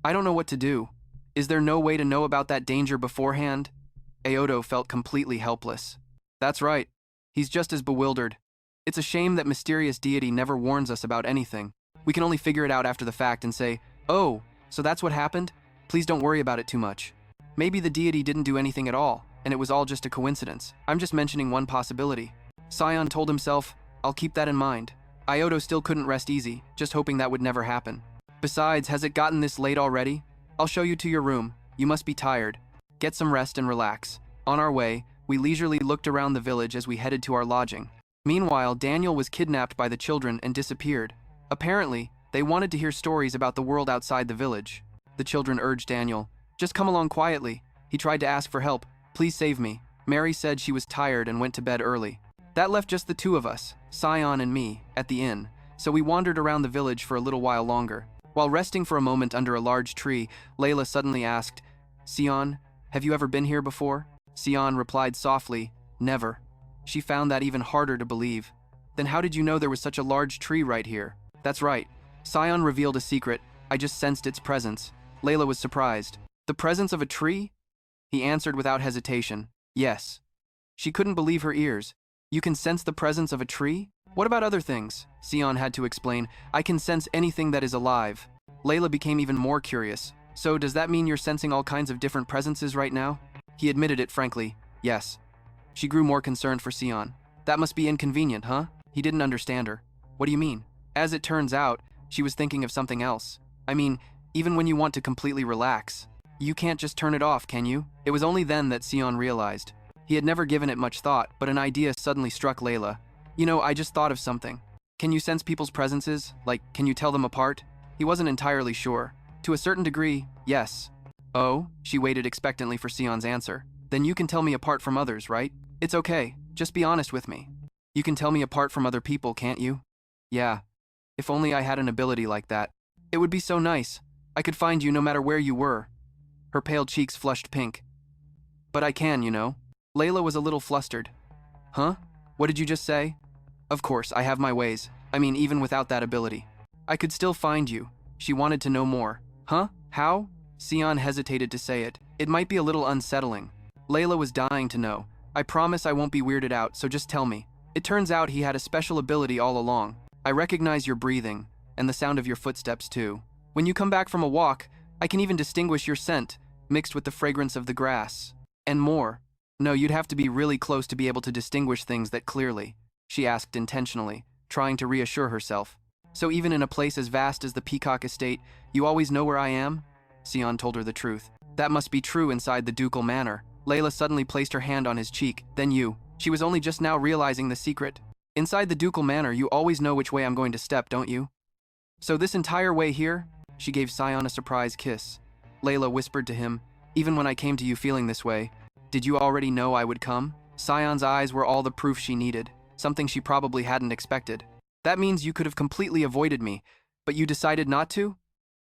I don't know what to do. Is there no way to know about that danger beforehand? Aodo felt completely helpless. That's right. He's just as bewildered. It's a shame that mysterious deity never warns us about anything. We can only figure it out after the fact and say, "Oh, so that's what happened? Please don't worry about it too much." Maybe the deity didn't do anything at all, and it was all just a coincidence. I'm just mentioning one possibility. Sion told himself, "I'll keep that in mind." Aodo still couldn't rest easy, just hoping that would never happen. Besides, has it gotten this late already? I'll show you to your room. You must be tired. Get some rest and relax. On our way, we leisurely looked around the village as we headed to our lodging. Meanwhile, Daniel was kidnapped by the children and disappeared. Apparently, they wanted to hear stories about the world outside the village. The children urged Daniel, "Just come along quietly." He tried to ask for help. "Please save me." Mary said she was tired and went to bed early. That left just the two of us, Sion and me, at the inn, so we wandered around the village for a little while longer. While resting for a moment under a large tree, Layla suddenly asked, "Sion, have you ever been here before?" Sion replied softly, "Never." She found that even harder to believe. "Then how did you know there was such a large tree right here?" "That's right." Sion revealed a secret. "I just sensed its presence." Layla was surprised. "The presence of a tree?" He answered without hesitation, "Yes." She couldn't believe her ears. "You can sense the presence of a tree? What about other things?" Sion had to explain. "I can sense anything that is alive." Layla became even more curious. "So does that mean you're sensing all kinds of different presences right now?" He admitted it frankly, "Yes." She grew more concerned for Sion. "That must be inconvenient, huh?" He didn't understand her. "What do you mean?" As it turns out, she was thinking of something else. "I mean, even when you want to completely relax, you can't just turn it off, can you?" It was only then that Sion realized. He had never given it much thought, but an idea suddenly struck Layla. "You know, I just thought of something. Can you sense people's presences? Like, can you tell them apart?" He wasn't entirely sure. "To a certain degree, yes." "Oh?" She waited expectantly for Sion's answer. "Then you can tell me apart from others, right?" "It's okay. Just be honest with me. You can tell me apart from other people, can't you?" "Yeah. If only I had an ability like that. It would be so nice. I could find you no matter where you were." Her pale cheeks flushed pink. "But I can, you know." Layla was a little flustered. "Huh? What did you just say?" "Of course, I have my ways. I mean, even without that ability. I could still find you." She wanted to know more. "Huh? How?" Sion hesitated to say it. It might be a little unsettling. Layla was dying to know. "I promise I won't be weirded out, so just tell me." It turns out he had a special ability all along. "I recognize your breathing, and the sound of your footsteps too. When you come back from a walk, I can even distinguish your scent, mixed with the fragrance of the grass. And more." "No, you'd have to be really close to be able to distinguish things that clearly," she asked intentionally, trying to reassure herself. "So even in a place as vast as the Peacock Estate, you always know where I am?" Sion told her the truth. "That must be true inside the ducal manor." Layla suddenly placed her hand on his cheek. "Then you." She was only just now realizing the secret. "Inside the ducal manor, you always know which way I'm going to step, don't you?" "So this entire way here?" She gave Sion a surprise kiss. Layla whispered to him, "Even when I came to you feeling this way, did you already know I would come?" Sion's eyes were all the proof she needed, something she probably hadn't expected. "That means you could have completely avoided me, but you decided not to?"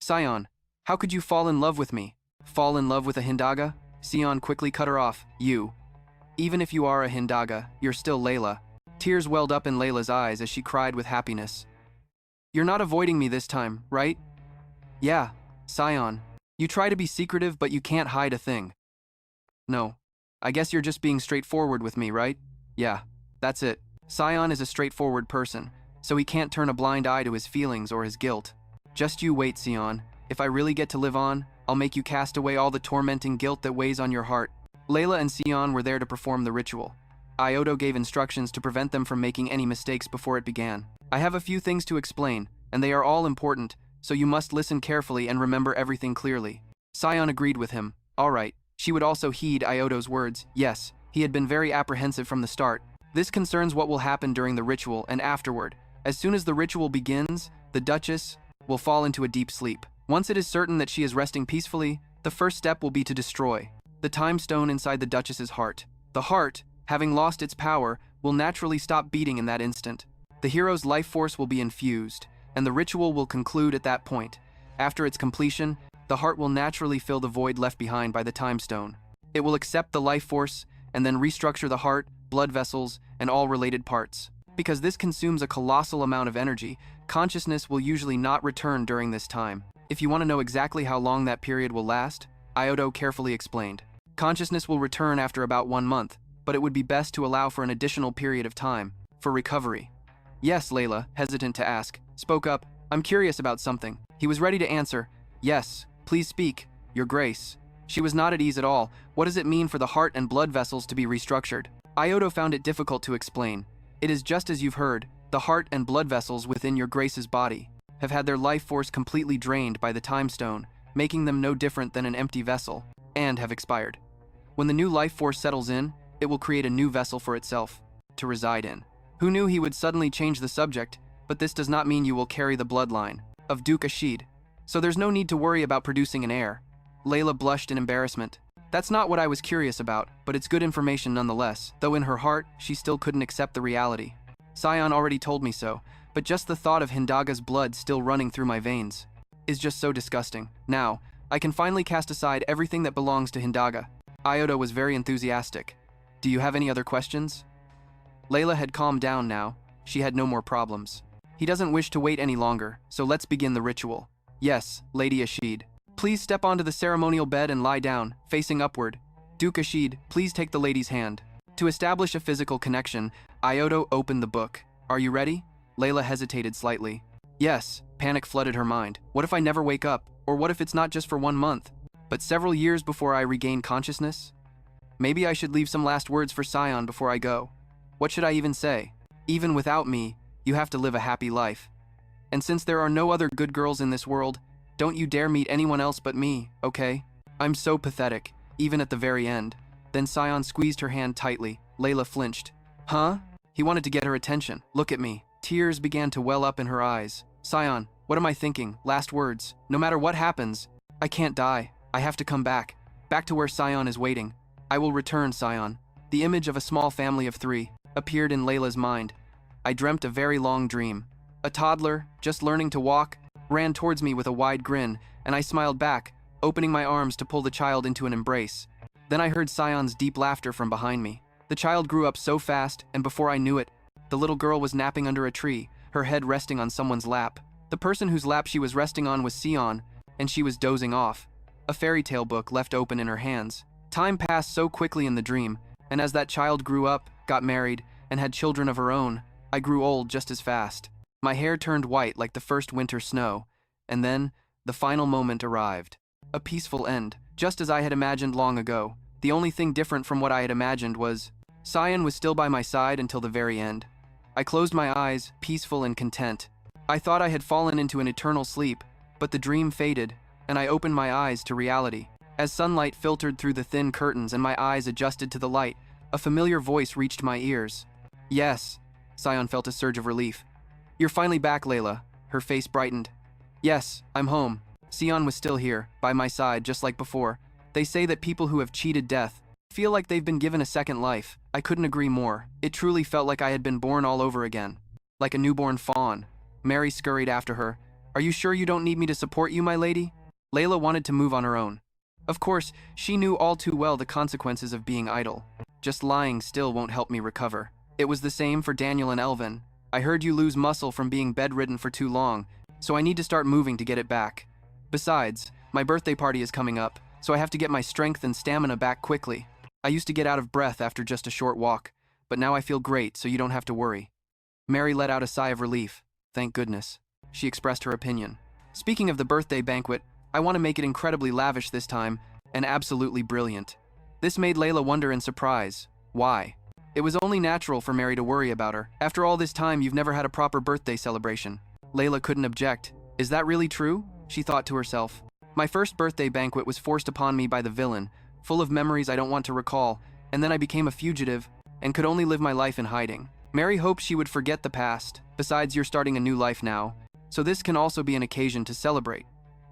"Sion, how could you fall in love with me?" "Fall in love with a Hindaga?" Sion quickly cut her off. "You. Even if you are a Hindaga, you're still Layla." Tears welled up in Layla's eyes as she cried with happiness. "You're not avoiding me this time, right?" "Yeah, Sion. You try to be secretive, but you can't hide a thing." "No. I guess you're just being straightforward with me, right?" "Yeah, that's it." Sion is a straightforward person, so he can't turn a blind eye to his feelings or his guilt. "Just you wait, Sion. If I really get to live on, I'll make you cast away all the tormenting guilt that weighs on your heart." Layla and Sion were there to perform the ritual. Aodo gave instructions to prevent them from making any mistakes before it began. "I have a few things to explain, and they are all important, so you must listen carefully and remember everything clearly." Sion agreed with him. All right. She would also heed Aodo's words. Yes, he had been very apprehensive from the start. This concerns what will happen during the ritual and afterward. As soon as the ritual begins, the Duchess will fall into a deep sleep. Once it is certain that she is resting peacefully, the first step will be to destroy the time stone inside the Duchess's heart. The heart, having lost its power, will naturally stop beating in that instant. The hero's life force will be infused, and the ritual will conclude at that point. After its completion, the heart will naturally fill the void left behind by the time stone. It will accept the life force and then restructure the heart, blood vessels, and all related parts. Because this consumes a colossal amount of energy, consciousness will usually not return during this time. If you want to know exactly how long that period will last, Iodo carefully explained. Consciousness will return after about 1 month, but it would be best to allow for an additional period of time for recovery. Yes, Layla, hesitant to ask, spoke up. I'm curious about something. He was ready to answer. Yes, please speak, Your Grace. She was not at ease at all. What does it mean for the heart and blood vessels to be restructured? Iodo found it difficult to explain. It is just as you've heard. The heart and blood vessels within Your Grace's body have had their life force completely drained by the time stone, making them no different than an empty vessel, and have expired. When the new life force settles in, it will create a new vessel for itself to reside in. Who knew he would suddenly change the subject, but this does not mean you will carry the bloodline of Duke Ashid, so there's no need to worry about producing an heir. Layla blushed in embarrassment. That's not what I was curious about, but it's good information nonetheless, though in her heart, she still couldn't accept the reality. Sion already told me so, but just the thought of Hindaga's blood still running through my veins is just so disgusting. Now, I can finally cast aside everything that belongs to Hindaga. Iodo was very enthusiastic. Do you have any other questions? Layla had calmed down now. She had no more problems. He doesn't wish to wait any longer, so let's begin the ritual. Yes, Lady Ashid. Please step onto the ceremonial bed and lie down, facing upward. Duke Ashid, please take the lady's hand. To establish a physical connection, Iodo opened the book. Are you ready? Layla hesitated slightly. Yes, panic flooded her mind. What if I never wake up? Or what if it's not just for 1 month, but several years before I regain consciousness? Maybe I should leave some last words for Sion before I go. What should I even say? Even without me, you have to live a happy life. And since there are no other good girls in this world, don't you dare meet anyone else but me, okay? I'm so pathetic, even at the very end. Then Sion squeezed her hand tightly. Layla flinched. Huh? He wanted to get her attention. Look at me. Tears began to well up in her eyes. Sion, what am I thinking? Last words. No matter what happens, I can't die. I have to come back. Back to where Sion is waiting. I will return, Sion. The image of a small family of 3 appeared in Layla's mind. I dreamt a very long dream. A toddler, just learning to walk, ran towards me with a wide grin, and I smiled back, opening my arms to pull the child into an embrace. Then I heard Sion's deep laughter from behind me. The child grew up so fast, and before I knew it, the little girl was napping under a tree, her head resting on someone's lap. The person whose lap she was resting on was Sion, and she was dozing off, a fairy tale book left open in her hands. Time passed so quickly in the dream, and as that child grew up, got married, and had children of her own, I grew old just as fast. My hair turned white like the first winter snow, and then, the final moment arrived. A peaceful end, just as I had imagined long ago. The only thing different from what I had imagined was, Sion was still by my side until the very end. I closed my eyes, peaceful and content. I thought I had fallen into an eternal sleep, but the dream faded, and I opened my eyes to reality. As sunlight filtered through the thin curtains and my eyes adjusted to the light, a familiar voice reached my ears. Yes, Sion felt a surge of relief. You're finally back, Layla. Her face brightened. Yes, I'm home. Sion was still here, by my side, just like before. They say that people who have cheated death feel like they've been given a second life. I couldn't agree more. It truly felt like I had been born all over again. Like a newborn fawn. Mary scurried after her. Are you sure you don't need me to support you, my lady? Layla wanted to move on her own. Of course, she knew all too well the consequences of being idle. Just lying still won't help me recover. It was the same for Daniel and Elvin. I heard you lose muscle from being bedridden for too long, so I need to start moving to get it back. Besides, my birthday party is coming up, so I have to get my strength and stamina back quickly. I used to get out of breath after just a short walk, but now I feel great, so you don't have to worry. Mary let out a sigh of relief. Thank goodness. She expressed her opinion. Speaking of the birthday banquet, I want to make it incredibly lavish this time, and absolutely brilliant. This made Layla wonder in surprise. Why? It was only natural for Mary to worry about her. After all this time, you've never had a proper birthday celebration. Layla couldn't object. Is that really true? She thought to herself. My first birthday banquet was forced upon me by the villain, full of memories I don't want to recall, and then I became a fugitive and could only live my life in hiding. Mary hoped she would forget the past. Besides, you're starting a new life now, so this can also be an occasion to celebrate.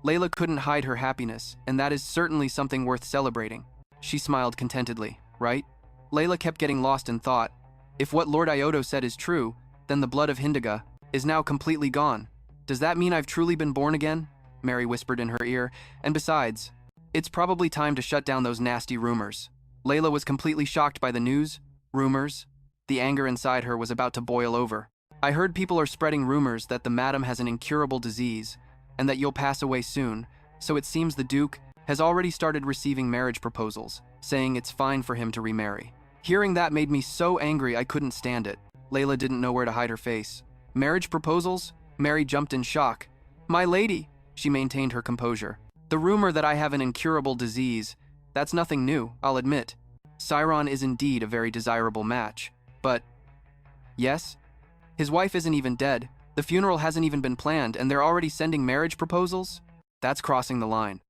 Layla couldn't hide her happiness, and that is certainly something worth celebrating. She smiled contentedly, right? Layla kept getting lost in thought. If what Lord Iodo said is true, then the blood of Hindaga is now completely gone. Does that mean I've truly been born again? Mary whispered in her ear, and besides, it's probably time to shut down those nasty rumors. Layla was completely shocked by the news. Rumors? The anger inside her was about to boil over. I heard people are spreading rumors that the madam has an incurable disease, and that you'll pass away soon, so it seems the Duke has already started receiving marriage proposals, saying it's fine for him to remarry. Hearing that made me so angry I couldn't stand it. Layla didn't know where to hide her face. Marriage proposals? Mary jumped in shock. My lady, she maintained her composure. The rumor that I have an incurable disease, that's nothing new, I'll admit. Sciron is indeed a very desirable match, but... Yes? His wife isn't even dead, the funeral hasn't even been planned, and they're already sending marriage proposals? That's crossing the line.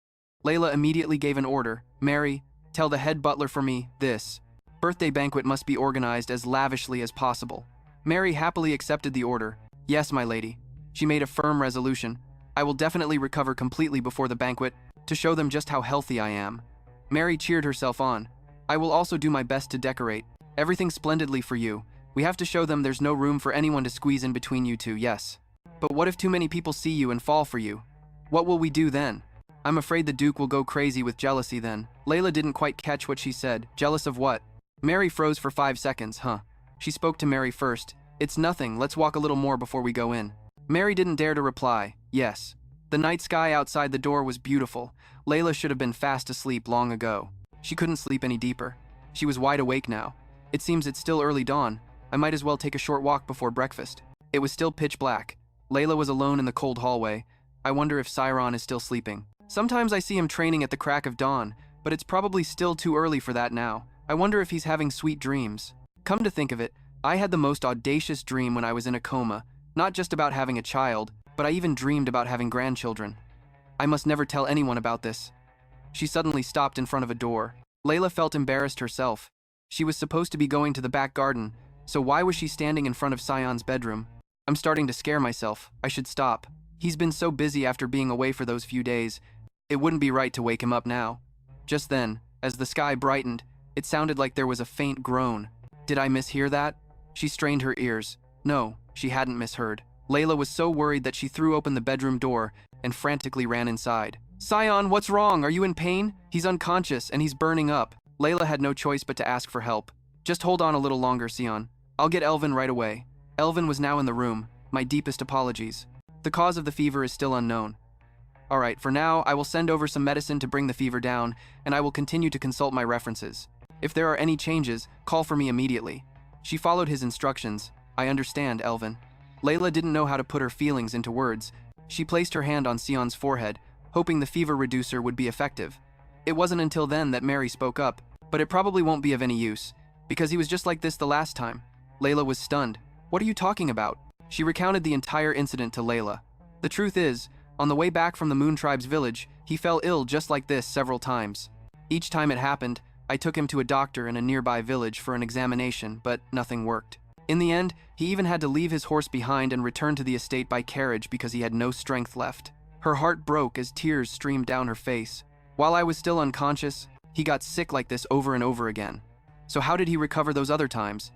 Layla immediately gave an order. Mary, tell the head butler for me this. Birthday banquet must be organized as lavishly as possible. Mary happily accepted the order. Yes, my lady. She made a firm resolution. I will definitely recover completely before the banquet to show them just how healthy I am. Mary cheered herself on. I will also do my best to decorate. Everything splendidly for you. We have to show them there's no room for anyone to squeeze in between you two, yes. But what if too many people see you and fall for you? What will we do then? I'm afraid the Duke will go crazy with jealousy then. Layla didn't quite catch what she said. Jealous of what? Mary froze for 5 seconds, huh? She spoke to Mary first. It's nothing, let's walk a little more before we go in. Mary didn't dare to reply. Yes. The night sky outside the door was beautiful. Layla should have been fast asleep long ago. She couldn't sleep any deeper. She was wide awake now. It seems it's still early dawn. I might as well take a short walk before breakfast. It was still pitch black. Layla was alone in the cold hallway. I wonder if Sciron is still sleeping. Sometimes I see him training at the crack of dawn, but it's probably still too early for that now. I wonder if he's having sweet dreams. Come to think of it, I had the most audacious dream when I was in a coma, not just about having a child, but I even dreamed about having grandchildren. I must never tell anyone about this. She suddenly stopped in front of a door. Layla felt embarrassed herself. She was supposed to be going to the back garden, so why was she standing in front of Sion's bedroom? I'm starting to scare myself. I should stop. He's been so busy after being away for those few days. It wouldn't be right to wake him up now. Just then, as the sky brightened, it sounded like there was a faint groan. Did I mishear that? She strained her ears. No, she hadn't misheard. Layla was so worried that she threw open the bedroom door and frantically ran inside. Sion, what's wrong? Are you in pain? He's unconscious and he's burning up. Layla had no choice but to ask for help. Just hold on a little longer, Sion. I'll get Elvin right away. Elvin was now in the room. My deepest apologies. The cause of the fever is still unknown. All right, for now, I will send over some medicine to bring the fever down, and I will continue to consult my references. If there are any changes, call for me immediately. She followed his instructions. I understand, Elvin. Layla didn't know how to put her feelings into words. She placed her hand on Sion's forehead, hoping the fever reducer would be effective. It wasn't until then that Mary spoke up, but it probably won't be of any use, because he was just like this the last time. Layla was stunned. What are you talking about? She recounted the entire incident to Layla. The truth is, on the way back from the Moon Tribe's village, he fell ill just like this several times. Each time it happened, I took him to a doctor in a nearby village for an examination, but nothing worked. In the end, he even had to leave his horse behind and return to the estate by carriage because he had no strength left. Her heart broke as tears streamed down her face. While I was still unconscious, he got sick like this over and over again. So how did he recover those other times?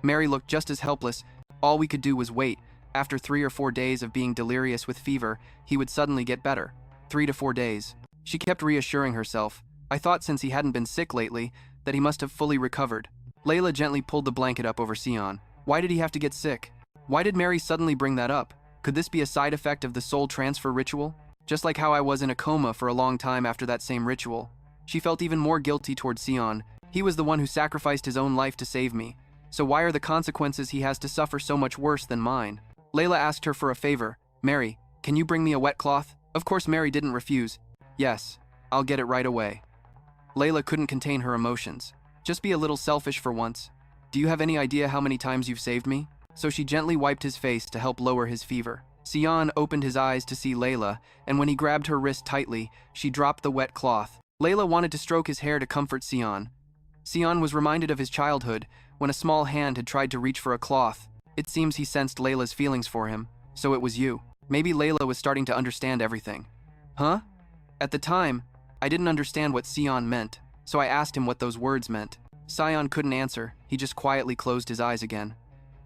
Mary looked just as helpless. All we could do was wait. After 3 or 4 days of being delirious with fever, he would suddenly get better. 3 to 4 days. She kept reassuring herself. I thought since he hadn't been sick lately, that he must have fully recovered. Layla gently pulled the blanket up over Sion. Why did he have to get sick? Why did Mary suddenly bring that up? Could this be a side effect of the soul transfer ritual? Just like how I was in a coma for a long time after that same ritual. She felt even more guilty toward Sion. He was the one who sacrificed his own life to save me. So why are the consequences he has to suffer so much worse than mine? Layla asked her for a favor. Mary, can you bring me a wet cloth? Of course Mary didn't refuse. Yes, I'll get it right away. Layla couldn't contain her emotions. Just be a little selfish for once. Do you have any idea how many times you've saved me? So she gently wiped his face to help lower his fever. Sion opened his eyes to see Layla, and when he grabbed her wrist tightly, she dropped the wet cloth. Layla wanted to stroke his hair to comfort Sion. Sion was reminded of his childhood, when a small hand had tried to reach for a cloth. It seems he sensed Layla's feelings for him. So it was you. Maybe Layla was starting to understand everything. Huh? At the time, I didn't understand what Sion meant, so I asked him what those words meant. Sion couldn't answer. He just quietly closed his eyes again.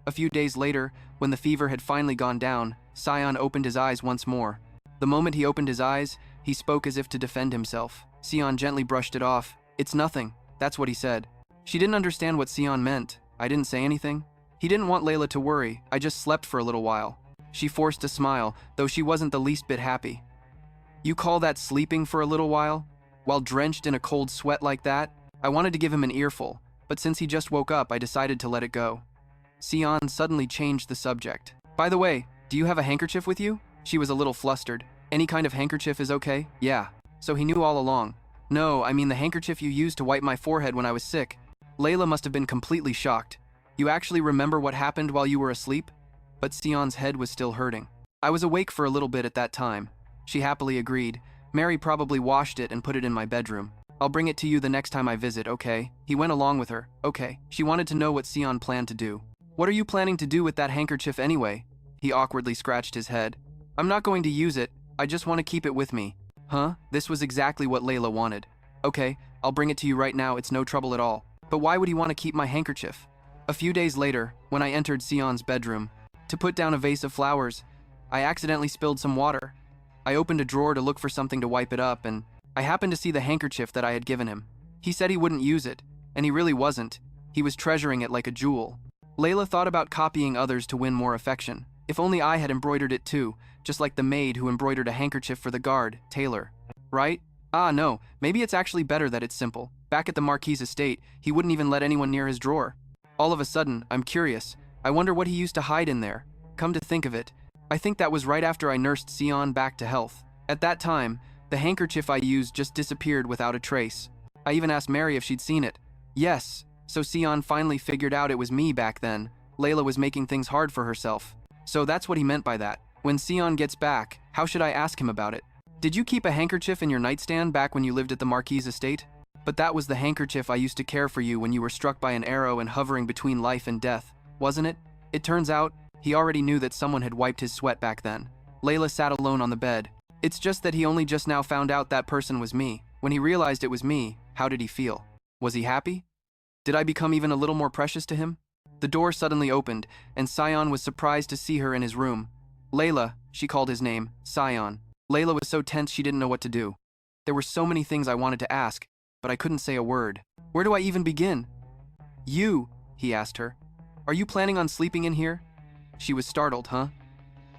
A few days later, when the fever had finally gone down, Sion opened his eyes once more. The moment he opened his eyes, he spoke as if to defend himself. Sion gently brushed it off. It's nothing. That's what he said. She didn't understand what Sion meant. I didn't say anything. He didn't want Layla to worry. I just slept for a little while. She forced a smile, though she wasn't the least bit happy. You call that sleeping for a little while? While drenched in a cold sweat like that? I wanted to give him an earful, but since he just woke up, I decided to let it go. Sion suddenly changed the subject. By the way, do you have a handkerchief with you? She was a little flustered. Any kind of handkerchief is okay? Yeah. So he knew all along. No, I mean the handkerchief you used to wipe my forehead when I was sick. Layla must have been completely shocked. You actually remember what happened while you were asleep? But Sion's head was still hurting. I was awake for a little bit at that time. She happily agreed. Mary probably washed it and put it in my bedroom. I'll bring it to you the next time I visit, okay? He went along with her. Okay. She wanted to know what Sion planned to do. What are you planning to do with that handkerchief anyway? He awkwardly scratched his head. I'm not going to use it. I just want to keep it with me. Huh? This was exactly what Layla wanted. Okay, I'll bring it to you right now. It's no trouble at all. But why would he want to keep my handkerchief? A few days later, when I entered Sion's bedroom to put down a vase of flowers, I accidentally spilled some water. I opened a drawer to look for something to wipe it up, and I happened to see the handkerchief that I had given him. He said he wouldn't use it, and he really wasn't. He was treasuring it like a jewel. Layla thought about copying others to win more affection. If only I had embroidered it too, just like the maid who embroidered a handkerchief for the guard, Taylor. Right? Ah, no, maybe it's actually better that it's simple. Back at the Marquis' estate, he wouldn't even let anyone near his drawer. All of a sudden, I'm curious. I wonder what he used to hide in there. Come to think of it, I think that was right after I nursed Sion back to health. At that time, the handkerchief I used just disappeared without a trace. I even asked Mary if she'd seen it. Yes, so Sion finally figured out it was me back then. Layla was making things hard for herself. So that's what he meant by that. When Sion gets back, how should I ask him about it? Did you keep a handkerchief in your nightstand back when you lived at the Marquis' estate? But that was the handkerchief I used to care for you when you were struck by an arrow and hovering between life and death, wasn't it? It turns out, he already knew that someone had wiped his sweat back then. Layla sat alone on the bed. It's just that he only just now found out that person was me. When he realized it was me, how did he feel? Was he happy? Did I become even a little more precious to him? The door suddenly opened, and Sion was surprised to see her in his room. Layla, she called his name, Sion. Layla was so tense she didn't know what to do. There were so many things I wanted to ask, but I couldn't say a word. Where do I even begin? You, he asked her. Are you planning on sleeping in here? She was startled, huh?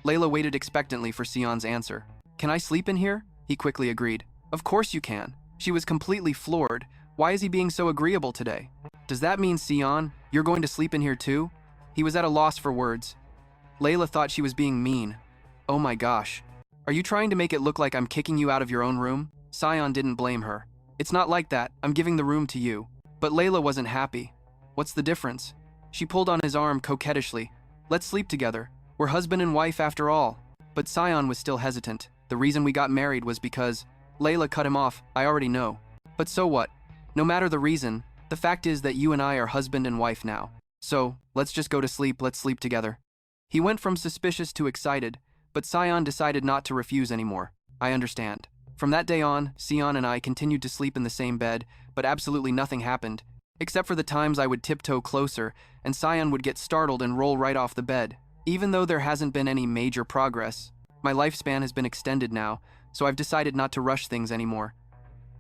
Layla waited expectantly for Sion's answer. Can I sleep in here? He quickly agreed. Of course you can. She was completely floored. Why is he being so agreeable today? Does that mean, Sion, you're going to sleep in here too? He was at a loss for words. Layla thought she was being mean. Oh my gosh. Are you trying to make it look like I'm kicking you out of your own room? Sion didn't blame her. It's not like that. I'm giving the room to you. But Layla wasn't happy. What's the difference? She pulled on his arm coquettishly. Let's sleep together. We're husband and wife after all. But Sion was still hesitant. The reason we got married was because... Layla cut him off. I already know. But so what? No matter the reason, the fact is that you and I are husband and wife now. So, let's just go to sleep. Let's sleep together. He went from suspicious to excited, but Sion decided not to refuse anymore. I understand. From that day on, Sion and I continued to sleep in the same bed, but absolutely nothing happened, except for the times I would tiptoe closer, and Sion would get startled and roll right off the bed. Even though there hasn't been any major progress, my lifespan has been extended now, so I've decided not to rush things anymore.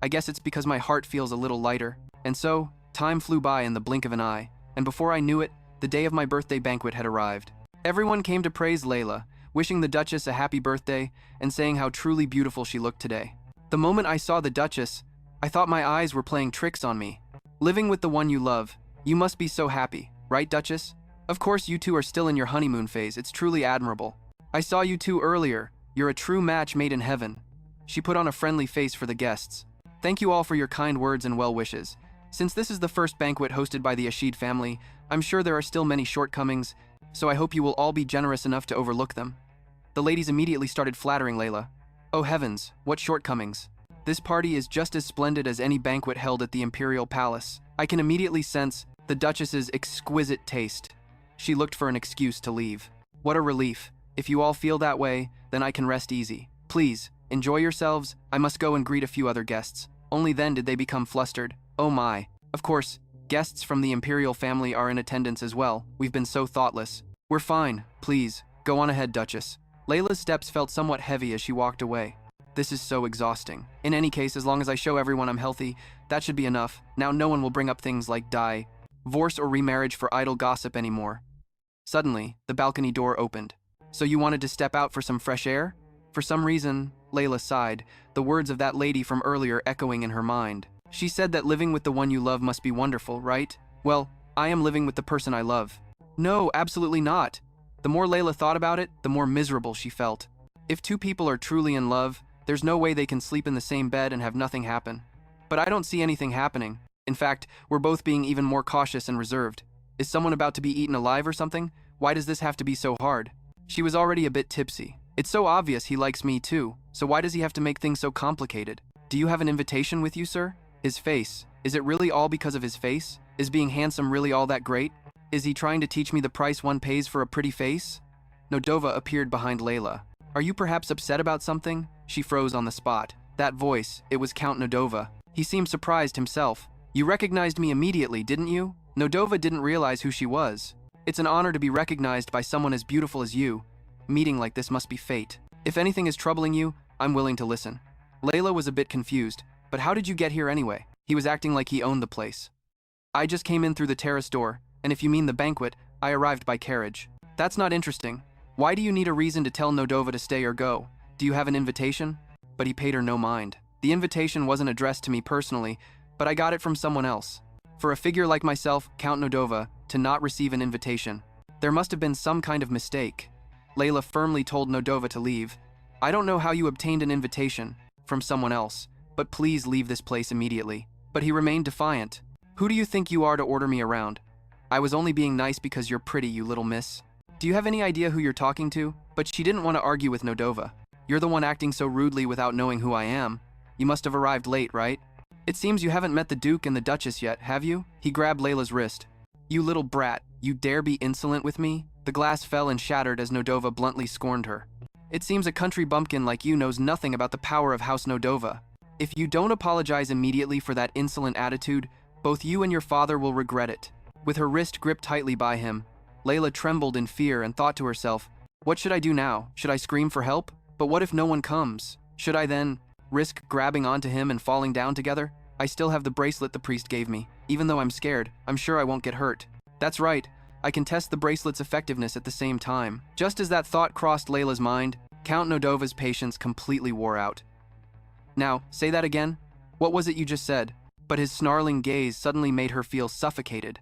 I guess it's because my heart feels a little lighter. And so, time flew by in the blink of an eye, and before I knew it, the day of my birthday banquet had arrived. Everyone came to praise Layla, wishing the Duchess a happy birthday and saying how truly beautiful she looked today. The moment I saw the Duchess, I thought my eyes were playing tricks on me. Living with the one you love, you must be so happy, right, Duchess? Of course you two are still in your honeymoon phase. It's truly admirable. I saw you two earlier. You're a true match made in heaven. She put on a friendly face for the guests. Thank you all for your kind words and well wishes. Since this is the first banquet hosted by the Ashid family, I'm sure there are still many shortcomings, so I hope you will all be generous enough to overlook them. The ladies immediately started flattering Layla. Oh heavens, what shortcomings. This party is just as splendid as any banquet held at the Imperial Palace. I can immediately sense the Duchess's exquisite taste. She looked for an excuse to leave. What a relief. If you all feel that way, then I can rest easy. Please, enjoy yourselves. I must go and greet a few other guests. Only then did they become flustered. Oh my. Of course, guests from the Imperial family are in attendance as well. We've been so thoughtless. We're fine. Please, go on ahead, Duchess. Layla's steps felt somewhat heavy as she walked away. This is so exhausting. In any case, as long as I show everyone I'm healthy, that should be enough. Now no one will bring up things like divorce or remarriage for idle gossip anymore. Suddenly, the balcony door opened. So you wanted to step out for some fresh air? For some reason, Layla sighed, the words of that lady from earlier echoing in her mind. She said that living with the one you love must be wonderful, right? Well, I am living with the person I love. No, absolutely not. The more Layla thought about it, the more miserable she felt. If two people are truly in love, there's no way they can sleep in the same bed and have nothing happen. But I don't see anything happening. In fact, we're both being even more cautious and reserved. Is someone about to be eaten alive or something? Why does this have to be so hard? She was already a bit tipsy. It's so obvious he likes me too, so why does he have to make things so complicated? Do you have an invitation with you, sir? His face. Is it really all because of his face? Is being handsome really all that great? Is he trying to teach me the price one pays for a pretty face? Nodova appeared behind Layla. Are you perhaps upset about something? She froze on the spot. That voice, it was Count Nodova. He seemed surprised himself. You recognized me immediately, didn't you? Nodova didn't realize who she was. It's an honor to be recognized by someone as beautiful as you. Meeting like this must be fate. If anything is troubling you, I'm willing to listen. Layla was a bit confused. But how did you get here anyway? He was acting like he owned the place. I just came in through the terrace door, and if you mean the banquet, I arrived by carriage. That's not interesting. Why do you need a reason to tell Nodova to stay or go? Do you have an invitation? But he paid her no mind. The invitation wasn't addressed to me personally, but I got it from someone else. For a figure like myself, Count Nodova, to not receive an invitation. There must have been some kind of mistake. Layla firmly told Nodova to leave. I don't know how you obtained an invitation from someone else, but please leave this place immediately. But he remained defiant. Who do you think you are to order me around? I was only being nice because you're pretty, you little miss. Do you have any idea who you're talking to? But she didn't want to argue with Nodova. You're the one acting so rudely without knowing who I am. You must have arrived late, right? It seems you haven't met the Duke and the Duchess yet, have you? He grabbed Layla's wrist. You little brat, you dare be insolent with me? The glass fell and shattered as Nodova bluntly scorned her. It seems a country bumpkin like you knows nothing about the power of House Nodova. If you don't apologize immediately for that insolent attitude, both you and your father will regret it. With her wrist gripped tightly by him, Layla trembled in fear and thought to herself, what should I do now? Should I scream for help? But what if no one comes? Should I then risk grabbing onto him and falling down together? I still have the bracelet the priest gave me. Even though I'm scared, I'm sure I won't get hurt. That's right, I can test the bracelet's effectiveness at the same time. Just as that thought crossed Layla's mind, Count Nodova's patience completely wore out. Now, say that again? What was it you just said? But his snarling gaze suddenly made her feel suffocated.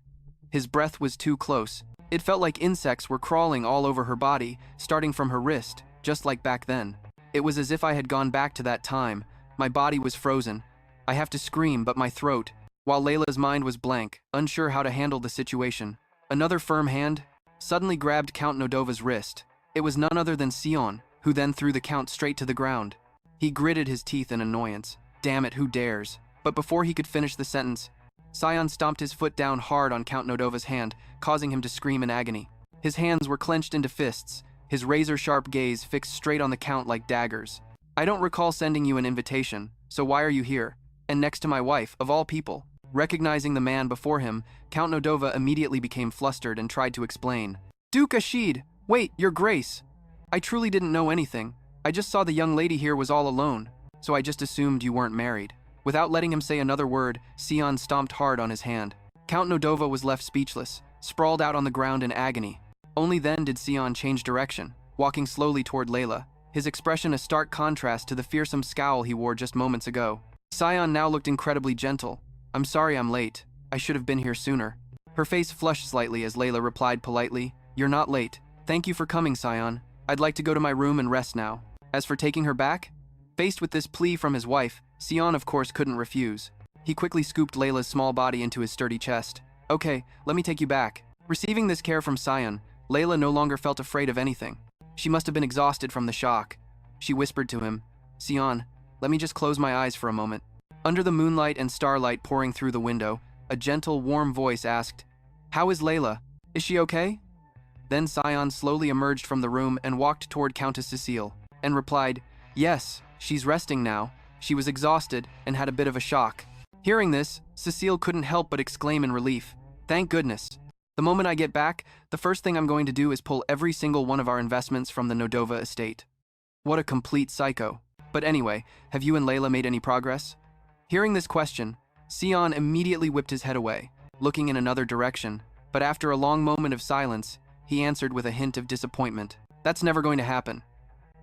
His breath was too close. It felt like insects were crawling all over her body, starting from her wrist, just like back then. It was as if I had gone back to that time. My body was frozen. I have to scream, but my throat, while Layla's mind was blank, unsure how to handle the situation. Another firm hand suddenly grabbed Count Nodova's wrist. It was none other than Sion, who then threw the Count straight to the ground. He gritted his teeth in annoyance. Damn it, who dares? But before he could finish the sentence, Sion stomped his foot down hard on Count Nodova's hand, causing him to scream in agony. His hands were clenched into fists, his razor-sharp gaze fixed straight on the Count like daggers. I don't recall sending you an invitation, so why are you here? And next to my wife, of all people. Recognizing the man before him, Count Nodova immediately became flustered and tried to explain. Duke Ashid! Wait, your grace! I truly didn't know anything. I just saw the young lady here was all alone, so I just assumed you weren't married. Without letting him say another word, Sion stomped hard on his hand. Count Nodova was left speechless, sprawled out on the ground in agony. Only then did Sion change direction, walking slowly toward Layla, his expression a stark contrast to the fearsome scowl he wore just moments ago. Sion now looked incredibly gentle. I'm sorry I'm late. I should have been here sooner. Her face flushed slightly as Layla replied politely, You're not late. Thank you for coming, Sion. I'd like to go to my room and rest now. As for taking her back? Faced with this plea from his wife, Sion of course couldn't refuse. He quickly scooped Layla's small body into his sturdy chest. Okay, let me take you back. Receiving this care from Sion, Layla no longer felt afraid of anything. She must have been exhausted from the shock. She whispered to him, Sion, let me just close my eyes for a moment. Under the moonlight and starlight pouring through the window, a gentle, warm voice asked, How is Layla? Is she okay? Then Sion slowly emerged from the room and walked toward Countess Cecile, and replied, Yes, she's resting now. She was exhausted and had a bit of a shock. Hearing this, Cecile couldn't help but exclaim in relief, Thank goodness. The moment I get back, the first thing I'm going to do is pull every single one of our investments from the Nodova estate. What a complete psycho. But anyway, have you and Layla made any progress? Hearing this question, Sion immediately whipped his head away, looking in another direction, but after a long moment of silence, he answered with a hint of disappointment. That's never going to happen.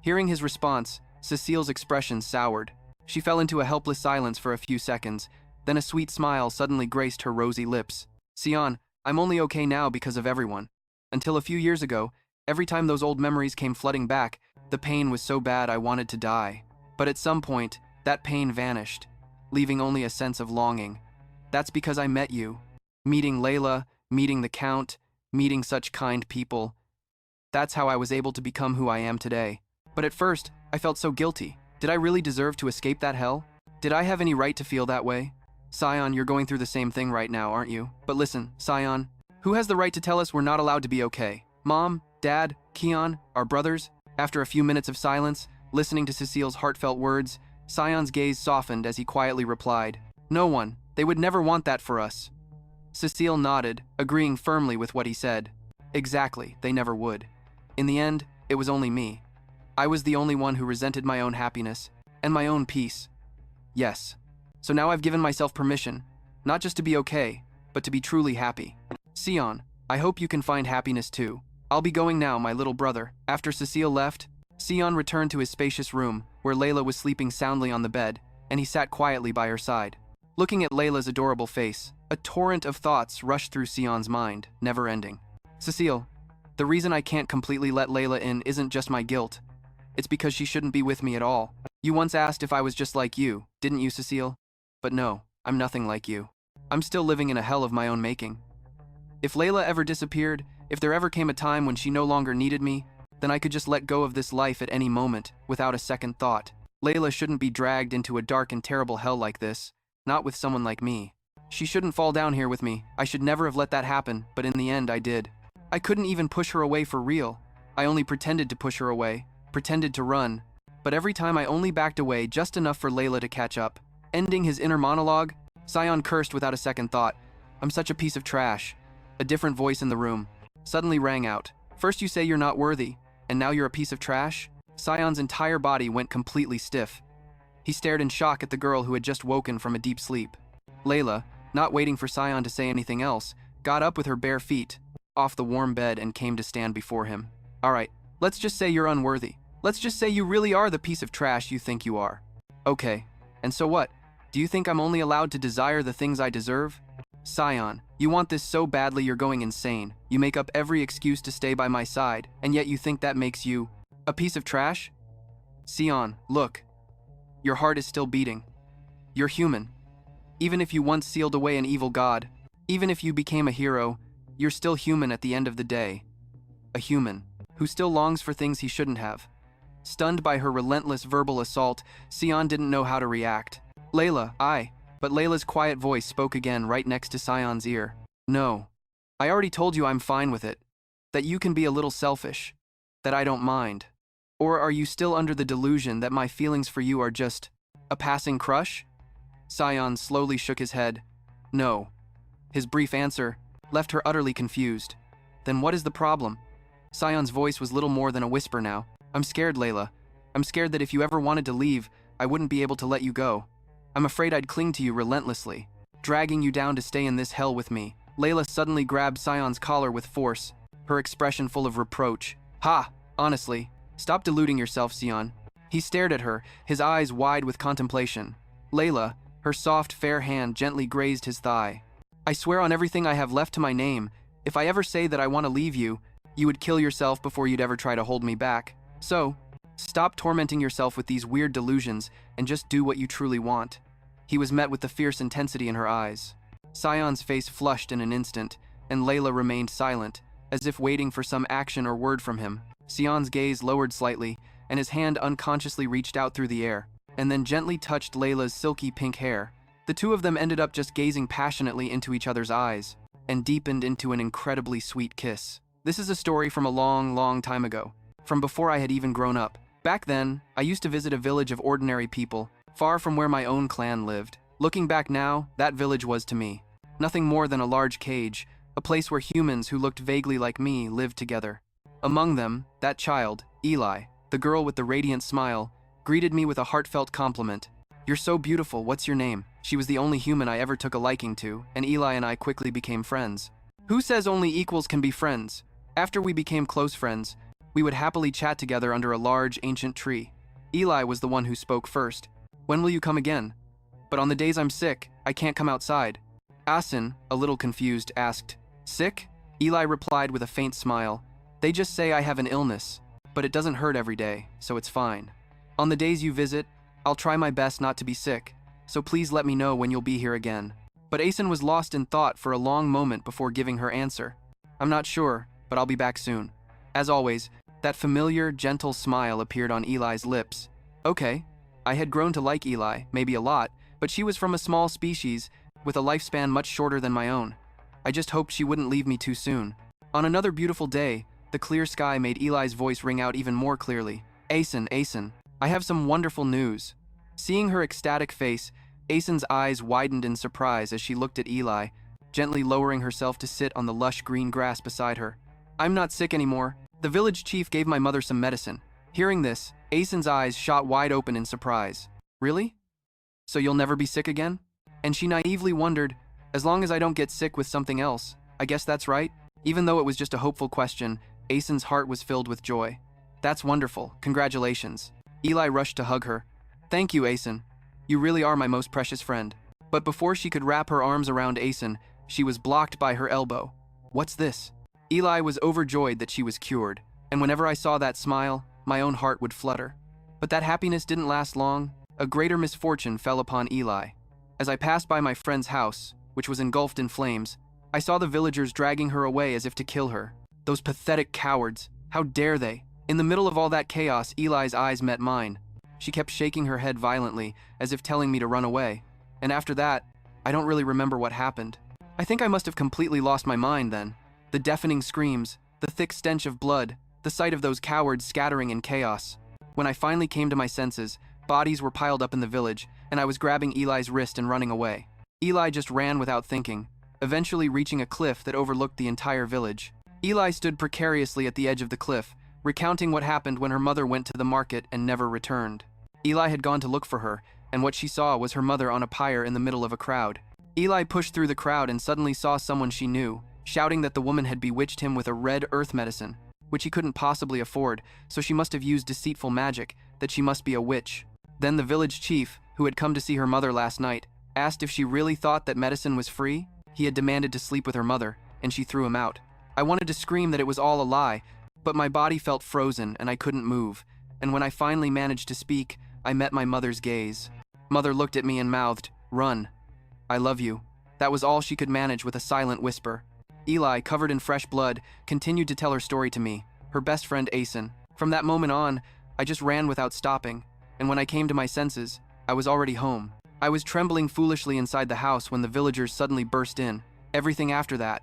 Hearing his response, Cecile's expression soured. She fell into a helpless silence for a few seconds, then a sweet smile suddenly graced her rosy lips. Sion, I'm only okay now because of everyone. Until a few years ago, every time those old memories came flooding back, the pain was so bad I wanted to die. But at some point, that pain vanished, leaving only a sense of longing. That's because I met you. Meeting Layla, meeting the Count, meeting such kind people. That's how I was able to become who I am today. But at first, I felt so guilty. Did I really deserve to escape that hell? Did I have any right to feel that way? Sion, you're going through the same thing right now, aren't you? But listen, Sion, who has the right to tell us we're not allowed to be okay? Mom, Dad, Keon, our brothers? After a few minutes of silence, listening to Cecile's heartfelt words, Sion's gaze softened as he quietly replied, No one. They would never want that for us. Cecile nodded, agreeing firmly with what he said. Exactly, they never would. In the end, it was only me. I was the only one who resented my own happiness, and my own peace. Yes. So now I've given myself permission, not just to be okay, but to be truly happy. Sion, I hope you can find happiness too. I'll be going now, my little brother. After Cecile left, Sion returned to his spacious room, where Layla was sleeping soundly on the bed, and he sat quietly by her side. Looking at Layla's adorable face, a torrent of thoughts rushed through Sion's mind, never ending. Cecile, the reason I can't completely let Layla in isn't just my guilt. It's because she shouldn't be with me at all. You once asked if I was just like you, didn't you, Cecile? But no, I'm nothing like you. I'm still living in a hell of my own making. If Layla ever disappeared, if there ever came a time when she no longer needed me, then I could just let go of this life at any moment, without a second thought. Layla shouldn't be dragged into a dark and terrible hell like this, not with someone like me. She shouldn't fall down here with me. I should never have let that happen, but in the end I did. I couldn't even push her away for real. I only pretended to push her away, pretended to run. But every time I only backed away just enough for Layla to catch up. Ending his inner monologue, Sion cursed without a second thought. I'm such a piece of trash. A different voice in the room suddenly rang out. First you say you're not worthy, and now you're a piece of trash? Sion's entire body went completely stiff. He stared in shock at the girl who had just woken from a deep sleep. Layla, not waiting for Sion to say anything else, got up with her bare feet off the warm bed and came to stand before him. All right, let's just say you're unworthy. Let's just say you really are the piece of trash you think you are. Okay, and so what? Do you think I'm only allowed to desire the things I deserve? Sion, you want this so badly you're going insane. You make up every excuse to stay by my side, and yet you think that makes you a piece of trash? Sion, look. Your heart is still beating. You're human. Even if you once sealed away an evil god, even if you became a hero, you're still human at the end of the day. A human who still longs for things he shouldn't have. Stunned by her relentless verbal assault, Sion didn't know how to react. Layla, but Layla's quiet voice spoke again right next to Sion's ear. No. I already told you I'm fine with it. That you can be a little selfish. That I don't mind. Or are you still under the delusion that my feelings for you are just a passing crush? Sion slowly shook his head. No. His brief answer left her utterly confused. Then what is the problem? Sion's voice was little more than a whisper now. I'm scared, Layla. I'm scared that if you ever wanted to leave, I wouldn't be able to let you go. I'm afraid I'd cling to you relentlessly, dragging you down to stay in this hell with me. Layla suddenly grabbed Sion's collar with force, her expression full of reproach. Ha! Honestly, stop deluding yourself, Sion. He stared at her, his eyes wide with contemplation. Layla, her soft, fair hand gently grazed his thigh. I swear on everything I have left to my name, if I ever say that I want to leave you, you would kill yourself before you'd ever try to hold me back. So, stop tormenting yourself with these weird delusions and just do what you truly want. He was met with the fierce intensity in her eyes. Sion's face flushed in an instant, and Layla remained silent, as if waiting for some action or word from him. Sion's gaze lowered slightly, and his hand unconsciously reached out through the air, and then gently touched Layla's silky pink hair. The two of them ended up just gazing passionately into each other's eyes, and deepened into an incredibly sweet kiss. This is a story from a long, long time ago, from before I had even grown up. Back then, I used to visit a village of ordinary people, far from where my own clan lived. Looking back now, that village was to me nothing more than a large cage, a place where humans who looked vaguely like me lived together. Among them, that child, Eli, the girl with the radiant smile, greeted me with a heartfelt compliment. You're so beautiful, what's your name? She was the only human I ever took a liking to, and Eli and I quickly became friends. Who says only equals can be friends? After we became close friends, We would happily chat together under a large, ancient tree. Eli was the one who spoke first. When will you come again? But on the days I'm sick, I can't come outside. Asin, a little confused, asked, Sick? Eli replied with a faint smile. They just say I have an illness, but it doesn't hurt every day, so it's fine. On the days you visit, I'll try my best not to be sick, so please let me know when you'll be here again. But Asin was lost in thought for a long moment before giving her answer. I'm not sure, but I'll be back soon. As always, that familiar, gentle smile appeared on Eli's lips. Okay. I had grown to like Eli, maybe a lot, but she was from a small species with a lifespan much shorter than my own. I just hoped she wouldn't leave me too soon. On another beautiful day, the clear sky made Eli's voice ring out even more clearly. Asin, I have some wonderful news. Seeing her ecstatic face, Asin's eyes widened in surprise as she looked at Eli, gently lowering herself to sit on the lush green grass beside her. I'm not sick anymore. The village chief gave my mother some medicine. Hearing this, Asin's eyes shot wide open in surprise. Really? So you'll never be sick again? And she naively wondered, as long as I don't get sick with something else, I guess that's right? Even though it was just a hopeful question, Asin's heart was filled with joy. That's wonderful. Congratulations. Eli rushed to hug her. Thank you, Asin. You really are my most precious friend. But before she could wrap her arms around Asin, she was blocked by her elbow. What's this? Eli was overjoyed that she was cured, and whenever I saw that smile, my own heart would flutter. But that happiness didn't last long. A greater misfortune fell upon Eli. As I passed by my friend's house, which was engulfed in flames, I saw the villagers dragging her away as if to kill her. Those pathetic cowards. How dare they? In the middle of all that chaos, Eli's eyes met mine. She kept shaking her head violently, as if telling me to run away. And after that, I don't really remember what happened. I think I must have completely lost my mind then. The deafening screams, the thick stench of blood, the sight of those cowards scattering in chaos. When I finally came to my senses, bodies were piled up in the village, and I was grabbing Eli's wrist and running away. Eli just ran without thinking, eventually reaching a cliff that overlooked the entire village. Eli stood precariously at the edge of the cliff, recounting what happened when her mother went to the market and never returned. Eli had gone to look for her, and what she saw was her mother on a pyre in the middle of a crowd. Eli pushed through the crowd and suddenly saw someone she knew, shouting that the woman had bewitched him with a red earth medicine, which he couldn't possibly afford, so she must have used deceitful magic, that she must be a witch. Then the village chief, who had come to see her mother last night, asked if she really thought that medicine was free. He had demanded to sleep with her mother, and she threw him out. I wanted to scream that it was all a lie, but my body felt frozen and I couldn't move, and when I finally managed to speak, I met my mother's gaze. Mother looked at me and mouthed, "Run. I love you." That was all she could manage with a silent whisper. Eli, covered in fresh blood, continued to tell her story to me, her best friend Asin. From that moment on, I just ran without stopping, and when I came to my senses, I was already home. I was trembling foolishly inside the house when the villagers suddenly burst in. Everything after that.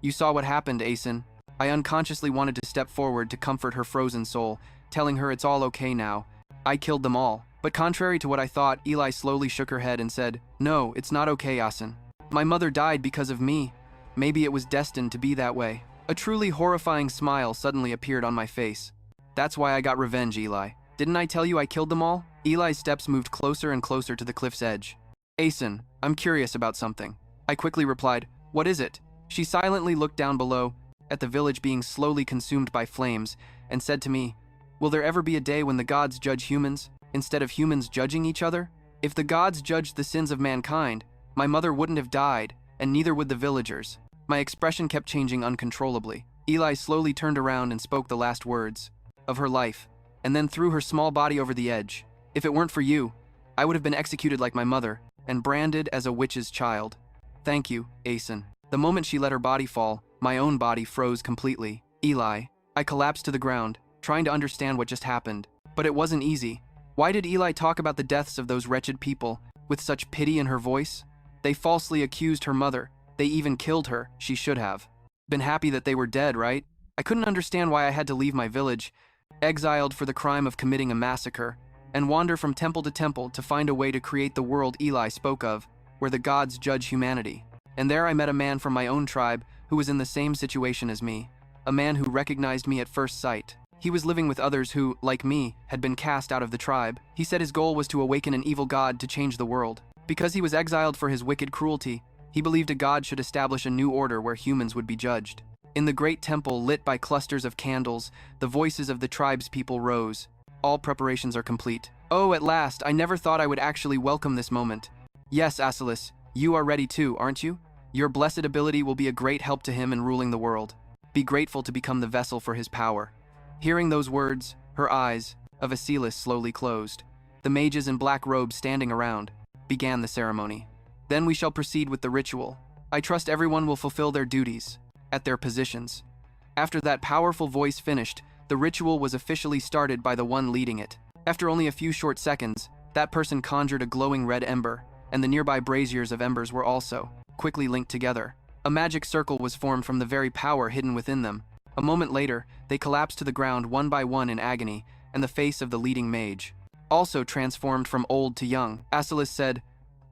You saw what happened, Asin. I unconsciously wanted to step forward to comfort her frozen soul, telling her it's all okay now. I killed them all. But contrary to what I thought, Eli slowly shook her head and said, "No, it's not okay, Asin. My mother died because of me. Maybe it was destined to be that way." A truly horrifying smile suddenly appeared on my face. "That's why I got revenge, Eli. Didn't I tell you I killed them all?" Eli's steps moved closer and closer to the cliff's edge. "Asin, I'm curious about something." I quickly replied, "What is it?" She silently looked down below, at the village being slowly consumed by flames, and said to me, "Will there ever be a day when the gods judge humans, instead of humans judging each other? If the gods judged the sins of mankind, my mother wouldn't have died, and neither would the villagers." My expression kept changing uncontrollably. Eli slowly turned around and spoke the last words of her life, and then threw her small body over the edge. "If it weren't for you, I would have been executed like my mother, and branded as a witch's child. Thank you, Asin." The moment she let her body fall, my own body froze completely. Eli. I collapsed to the ground, trying to understand what just happened. But it wasn't easy. Why did Eli talk about the deaths of those wretched people, with such pity in her voice? They falsely accused her mother. They even killed her. She should have been happy that they were dead, right? I couldn't understand why I had to leave my village, exiled for the crime of committing a massacre, and wander from temple to temple to find a way to create the world Eli spoke of, where the gods judge humanity. And there I met a man from my own tribe who was in the same situation as me, a man who recognized me at first sight. He was living with others who, like me, had been cast out of the tribe. He said his goal was to awaken an evil god to change the world. Because he was exiled for his wicked cruelty, he believed a god should establish a new order where humans would be judged. In the great temple lit by clusters of candles, the voices of the tribespeople rose. All preparations are complete. Oh, at last, I never thought I would actually welcome this moment. Yes, Asilis, you are ready too, aren't you? Your blessed ability will be a great help to him in ruling the world. Be grateful to become the vessel for his power. Hearing those words, her eyes of Asilis slowly closed. The mages in black robes standing around began the ceremony. Then we shall proceed with the ritual. I trust everyone will fulfill their duties at their positions. After that powerful voice finished, the ritual was officially started by the one leading it. After only a few short seconds, that person conjured a glowing red ember, and the nearby braziers of embers were also quickly linked together. A magic circle was formed from the very power hidden within them. A moment later, they collapsed to the ground one by one in agony, and the face of the leading mage also transformed from old to young. Asilis said,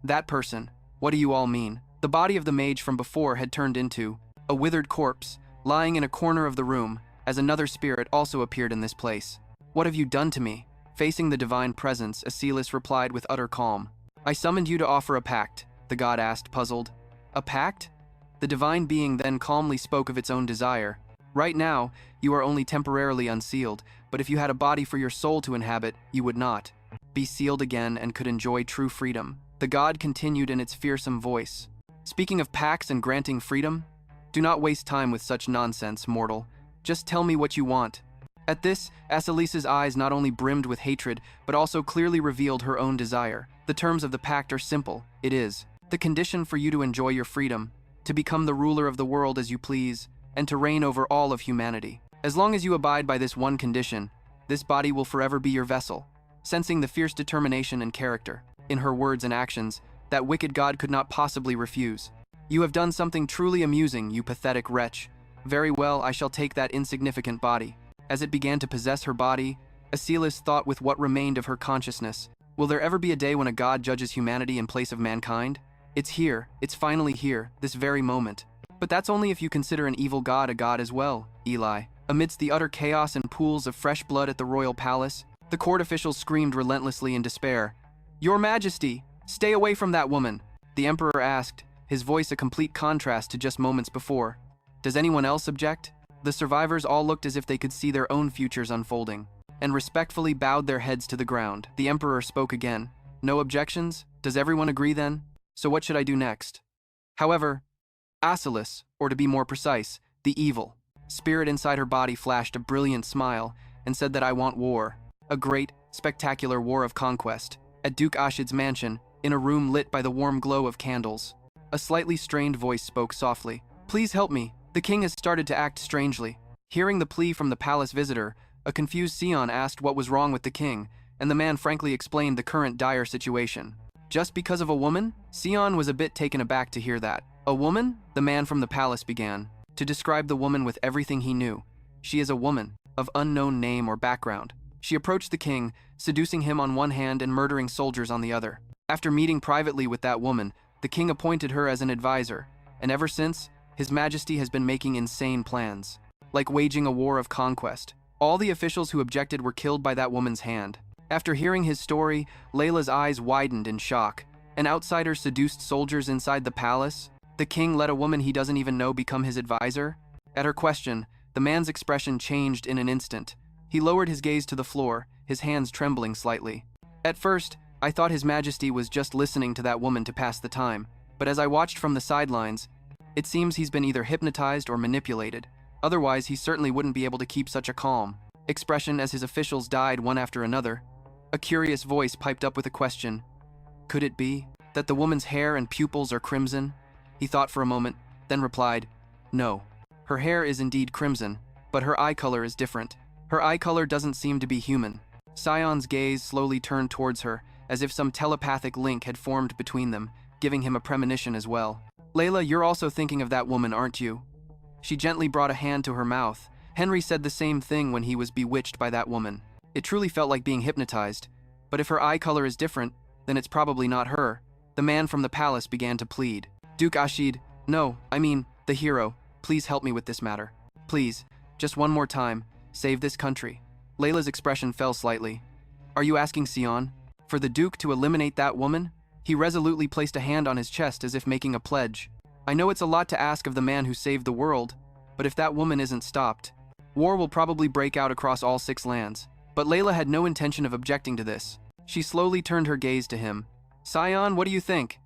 "That person, what do you all mean?" The body of the mage from before had turned into a withered corpse, lying in a corner of the room, as another spirit also appeared in this place. "What have you done to me?" Facing the divine presence, Asilis replied with utter calm. "I summoned you to offer a pact," the god asked, puzzled. "A pact?" The divine being then calmly spoke of its own desire. "Right now, you are only temporarily unsealed, but if you had a body for your soul to inhabit, you would not be sealed again and could enjoy true freedom." The god continued in its fearsome voice. "Speaking of pacts and granting freedom, do not waste time with such nonsense, mortal. Just tell me what you want." At this, Asilis's eyes not only brimmed with hatred, but also clearly revealed her own desire. "The terms of the pact are simple. It is the condition for you to enjoy your freedom, to become the ruler of the world as you please, and to reign over all of humanity. As long as you abide by this one condition, this body will forever be your vessel." Sensing the fierce determination and character in her words and actions, that wicked god could not possibly refuse. "You have done something truly amusing, you pathetic wretch. Very well, I shall take that insignificant body." As it began to possess her body, Asilis thought with what remained of her consciousness. Will there ever be a day when a god judges humanity in place of mankind? It's here, it's finally here, this very moment. But that's only if you consider an evil god a god as well, Eli. Amidst the utter chaos and pools of fresh blood at the royal palace, the court officials screamed relentlessly in despair. "Your Majesty, stay away from that woman," the emperor asked, his voice a complete contrast to just moments before. "Does anyone else object?" The survivors all looked as if they could see their own futures unfolding, and respectfully bowed their heads to the ground. The emperor spoke again. "No objections? Does everyone agree then? So what should I do next?" However, Asilis, or to be more precise, the evil spirit inside her body flashed a brilliant smile and said that I want war. A great, spectacular war of conquest. At Duke Ashid's mansion, in a room lit by the warm glow of candles, a slightly strained voice spoke softly. "Please help me. The king has started to act strangely." Hearing the plea from the palace visitor, a confused Sion asked what was wrong with the king, and the man frankly explained the current dire situation. "Just because of a woman?" Sion was a bit taken aback to hear that. "A woman?" The man from the palace began to describe the woman with everything he knew. "She is a woman, of unknown name or background. She approached the king, seducing him on one hand and murdering soldiers on the other. After meeting privately with that woman, the king appointed her as an advisor, and ever since, His Majesty has been making insane plans, like waging a war of conquest. All the officials who objected were killed by that woman's hand." After hearing his story, Layla's eyes widened in shock. An outsider seduced soldiers inside the palace? The king let a woman he doesn't even know become his advisor? At her question, the man's expression changed in an instant. He lowered his gaze to the floor, his hands trembling slightly. "At first, I thought His Majesty was just listening to that woman to pass the time, but as I watched from the sidelines, it seems he's been either hypnotized or manipulated. Otherwise, he certainly wouldn't be able to keep such a calm expression as his officials died one after another." A curious voice piped up with a question. "Could it be that the woman's hair and pupils are crimson?" He thought for a moment, then replied, "No. Her hair is indeed crimson, but her eye color is different. Her eye color doesn't seem to be human." Sion's gaze slowly turned towards her, as if some telepathic link had formed between them, giving him a premonition as well. "Layla, you're also thinking of that woman, aren't you?" She gently brought a hand to her mouth. Henry said the same thing when he was bewitched by that woman. It truly felt like being hypnotized. But if her eye color is different, then it's probably not her. The man from the palace began to plead. "Duke Ashid, no, I mean, the hero, please help me with this matter. Please, just one more time, save this country." Layla's expression fell slightly. "Are you asking Sion for the Duke to eliminate that woman?" He resolutely placed a hand on his chest as if making a pledge. "I know it's a lot to ask of the man who saved the world, but if that woman isn't stopped, war will probably break out across all 6 lands. But Layla had no intention of objecting to this. She slowly turned her gaze to him. Sion, what do you think?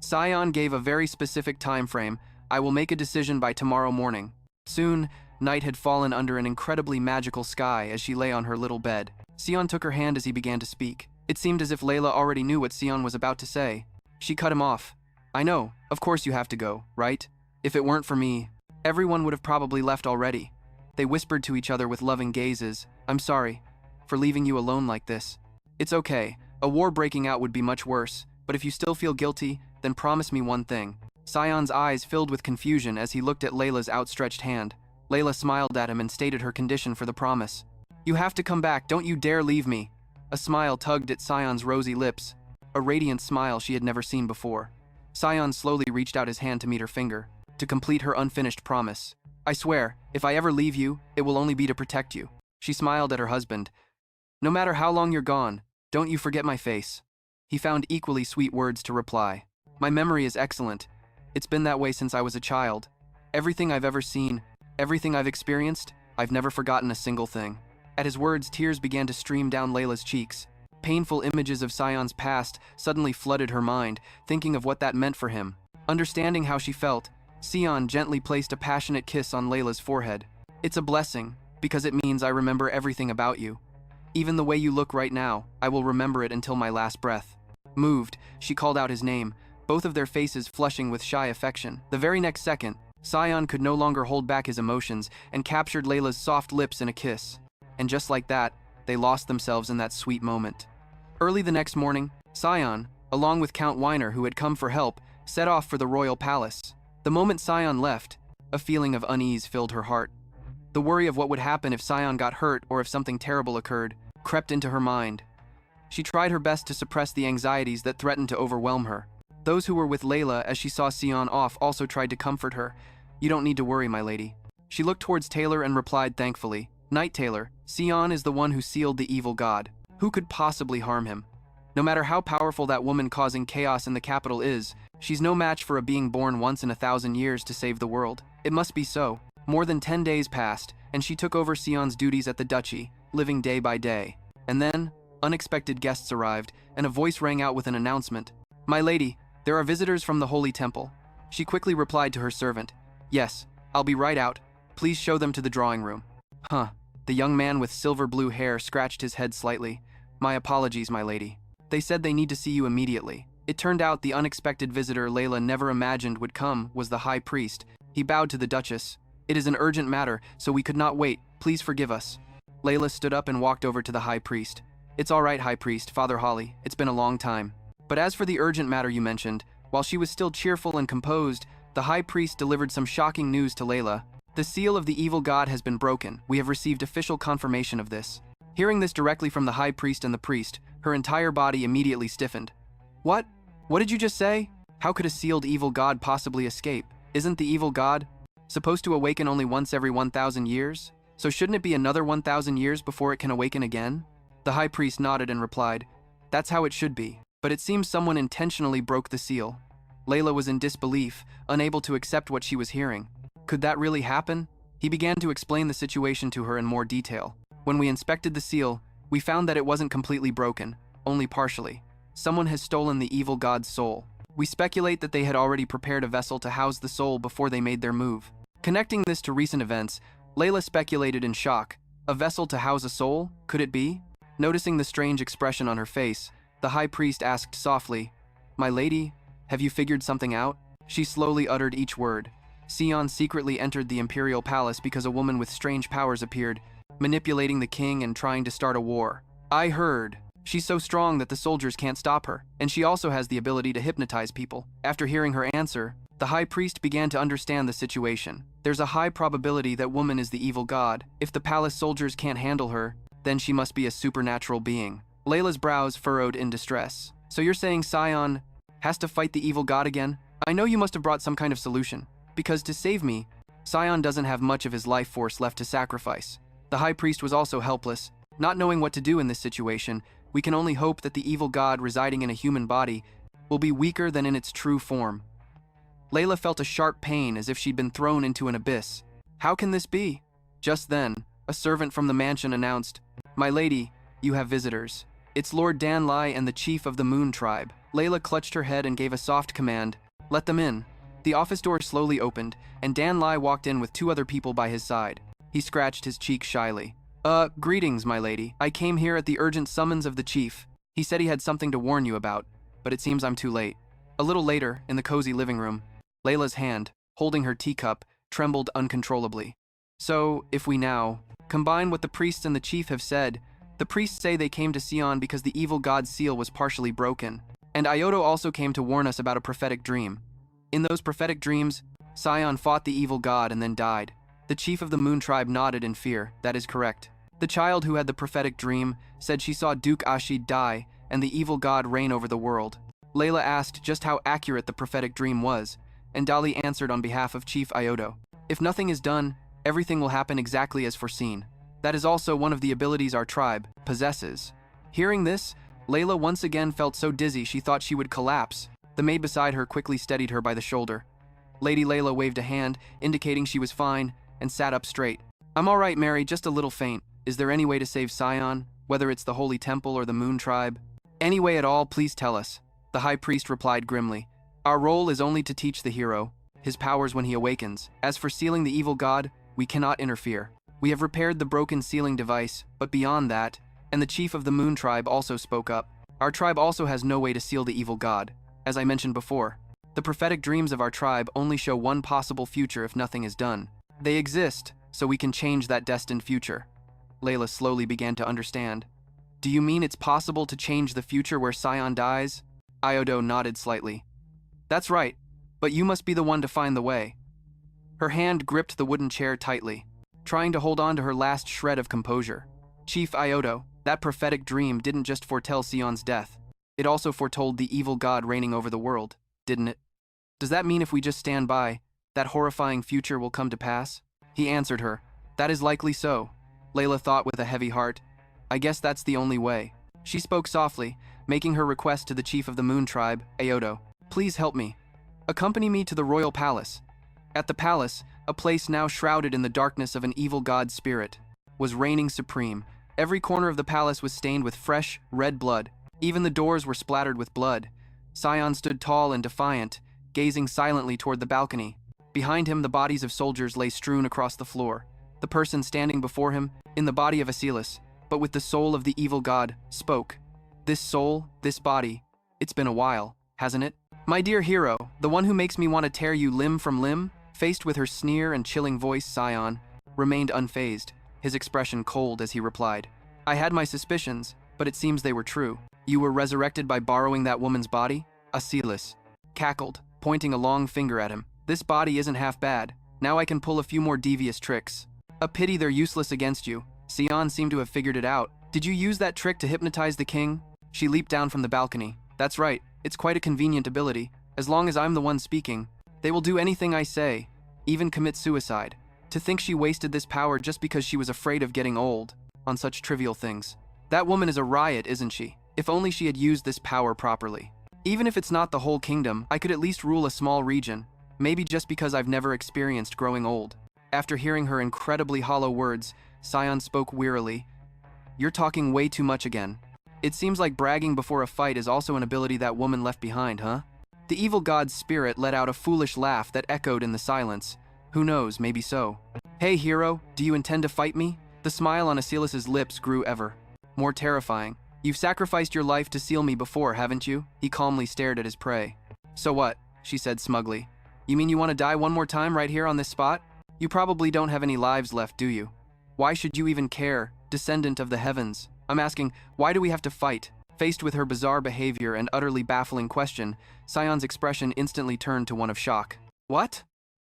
Sion gave a very specific time frame. I will make a decision by tomorrow morning. Soon, night had fallen under an incredibly magical sky as she lay on her little bed. Sion took her hand as he began to speak. It seemed as if Layla already knew what Sion was about to say. She cut him off. I know, of course you have to go, right? If it weren't for me, everyone would have probably left already. They whispered to each other with loving gazes. I'm sorry for leaving you alone like this. It's okay. A war breaking out would be much worse, but if you still feel guilty, then promise me one thing. Sion's eyes filled with confusion as he looked at Layla's outstretched hand. Layla smiled at him and stated her condition for the promise. You have to come back, don't you dare leave me. A smile tugged at Sion's rosy lips, a radiant smile she had never seen before. Sion slowly reached out his hand to meet her finger, to complete her unfinished promise. I swear, if I ever leave you, it will only be to protect you. She smiled at her husband. No matter how long you're gone, don't you forget my face. He found equally sweet words to reply. My memory is excellent. It's been that way since I was a child. Everything I've ever seen, everything I've experienced, I've never forgotten a single thing. At his words, tears began to stream down Layla's cheeks. Painful images of Sion's past suddenly flooded her mind, thinking of what that meant for him. Understanding how she felt, Sion gently placed a passionate kiss on Layla's forehead. It's a blessing, because it means I remember everything about you. Even the way you look right now, I will remember it until my last breath. Moved, she called out his name, both of their faces flushing with shy affection. The very next second, Sion could no longer hold back his emotions and captured Layla's soft lips in a kiss. And just like that, they lost themselves in that sweet moment. Early the next morning, Sion, along with Count Weiner who had come for help, set off for the royal palace. The moment Sion left, a feeling of unease filled her heart. The worry of what would happen if Sion got hurt or if something terrible occurred crept into her mind. She tried her best to suppress the anxieties that threatened to overwhelm her. Those who were with Layla as she saw Sion off also tried to comfort her. You don't need to worry, my lady. She looked towards Taylor and replied thankfully, Knight Taylor, Sion is the one who sealed the evil god. Who could possibly harm him? No matter how powerful that woman causing chaos in the capital is, she's no match for a being born once in 1,000 years to save the world. It must be so. More than 10 days passed, and she took over Sion's duties at the duchy, living day by day. And then, unexpected guests arrived, and a voice rang out with an announcement. My lady, there are visitors from the Holy Temple. She quickly replied to her servant. Yes, I'll be right out. Please show them to the drawing room. Huh. The young man with silver blue hair scratched his head slightly. My apologies, my lady. They said they need to see you immediately. It turned out the unexpected visitor Layla never imagined would come was the high priest. He bowed to the Duchess. It is an urgent matter, so we could not wait. Please forgive us. Layla stood up and walked over to the high priest. It's all right, high priest, Father Holly. It's been a long time. But as for the urgent matter you mentioned, while she was still cheerful and composed, the high priest delivered some shocking news to Layla. The seal of the evil god has been broken. We have received official confirmation of this. Hearing this directly from the high priest and the priest, her entire body immediately stiffened. What? What did you just say? How could a sealed evil god possibly escape? Isn't the evil god supposed to awaken only once every 1,000 years? So shouldn't it be another 1,000 years before it can awaken again? The high priest nodded and replied, That's how it should be, but it seems someone intentionally broke the seal. Layla was in disbelief, unable to accept what she was hearing. Could that really happen? He began to explain the situation to her in more detail. When we inspected the seal, we found that it wasn't completely broken, only partially. Someone has stolen the evil god's soul. We speculate that they had already prepared a vessel to house the soul before they made their move. Connecting this to recent events, Layla speculated in shock. A vessel to house a soul? Could it be? Noticing the strange expression on her face, the high priest asked softly, My lady, have you figured something out? She slowly uttered each word. Sion secretly entered the imperial palace because a woman with strange powers appeared, manipulating the king and trying to start a war. I heard. She's so strong that the soldiers can't stop her, and she also has the ability to hypnotize people. After hearing her answer, the high priest began to understand the situation. There's a high probability that woman is the evil god. If the palace soldiers can't handle her, then she must be a supernatural being. Layla's brows furrowed in distress. So you're saying Sion has to fight the evil god again? I know you must have brought some kind of solution, because to save me, Sion doesn't have much of his life force left to sacrifice. The high priest was also helpless. Not knowing what to do in this situation, we can only hope that the evil god residing in a human body will be weaker than in its true form. Layla felt a sharp pain as if she'd been thrown into an abyss. How can this be? Just then, a servant from the mansion announced, "My lady, you have visitors. It's Lord Dan Lai and the chief of the Moon Tribe." Layla clutched her head and gave a soft command, "Let them in." The office door slowly opened, and Dan Lai walked in with two other people by his side. He scratched his cheek shyly. Greetings, my lady. I came here at the urgent summons of the chief. He said he had something to warn you about, but it seems I'm too late." A little later, in the cozy living room, Layla's hand, holding her teacup, trembled uncontrollably. "So, if we now combine what the priests and the chief have said, the priests say they came to Sion because the evil god's seal was partially broken, and Iodo also came to warn us about a prophetic dream. In those prophetic dreams, Sion fought the evil god and then died." The chief of the Moon Tribe nodded in fear. "That is correct. The child who had the prophetic dream said she saw Duke Ashid die and the evil god reign over the world." Layla asked just how accurate the prophetic dream was, and Dali answered on behalf of Chief Iodo. "If nothing is done, everything will happen exactly as foreseen. That is also one of the abilities our tribe possesses." Hearing this, Layla once again felt so dizzy she thought she would collapse. The maid beside her quickly steadied her by the shoulder. Lady Layla waved a hand, indicating she was fine, and sat up straight. "I'm all right, Mary, just a little faint. Is there any way to save Sion, whether it's the Holy Temple or the Moon Tribe?" "Any way at all, please tell us," the High Priest replied grimly. "Our role is only to teach the hero his powers when he awakens. As for sealing the evil god, we cannot interfere. We have repaired the broken sealing device, but beyond that," and the chief of the Moon Tribe also spoke up, "our tribe also has no way to seal the evil god. As I mentioned before, the prophetic dreams of our tribe only show one possible future if nothing is done. They exist, so we can change that destined future." Layla slowly began to understand. "Do you mean it's possible to change the future where Sion dies?" Iodo nodded slightly. "That's right, but you must be the one to find the way." Her hand gripped the wooden chair tightly, trying to hold on to her last shred of composure. "Chief Iodo, that prophetic dream didn't just foretell Sion's death. It also foretold the evil god reigning over the world, didn't it? Does that mean if we just stand by, that horrifying future will come to pass?" He answered her, "That is likely so." Layla thought with a heavy heart, "I guess that's the only way." She spoke softly, making her request to the chief of the Moon Tribe, Iodo. "Please help me. Accompany me to the royal palace." At the palace, a place now shrouded in the darkness of an evil god's spirit, was reigning supreme. Every corner of the palace was stained with fresh, red blood. Even the doors were splattered with blood. Sion stood tall and defiant, gazing silently toward the balcony. Behind him, the bodies of soldiers lay strewn across the floor. The person standing before him, in the body of Asilis, but with the soul of the evil god, spoke. "This soul, this body, it's been a while, hasn't it? My dear hero, the one who makes me want to tear you limb from limb?" Faced with her sneer and chilling voice, Sion remained unfazed, his expression cold as he replied, "I had my suspicions, but it seems they were true. You were resurrected by borrowing that woman's body?" Asilis cackled, pointing a long finger at him. "This body isn't half bad. Now I can pull a few more devious tricks. A pity they're useless against you." Sion seemed to have figured it out. "Did you use that trick to hypnotize the king?" She leaped down from the balcony. "That's right. It's quite a convenient ability. As long as I'm the one speaking, they will do anything I say, even commit suicide. To think she wasted this power just because she was afraid of getting old, on such trivial things. That woman is a riot, isn't she? If only she had used this power properly. Even if it's not the whole kingdom, I could at least rule a small region, maybe just because I've never experienced growing old." After hearing her incredibly hollow words, Sion spoke wearily. "You're talking way too much again. It seems like bragging before a fight is also an ability that woman left behind, huh?" The evil god's spirit let out a foolish laugh that echoed in the silence. "Who knows, maybe so." "Hey hero, do you intend to fight me?" The smile on Asilis's lips grew ever more terrifying. "You've sacrificed your life to seal me before, haven't you?" He calmly stared at his prey. "So what?" she said smugly. "You mean you want to die one more time right here on this spot? You probably don't have any lives left, do you? Why should you even care, descendant of the heavens? I'm asking, why do we have to fight?" Faced with her bizarre behavior and utterly baffling question, Sion's expression instantly turned to one of shock. "What?"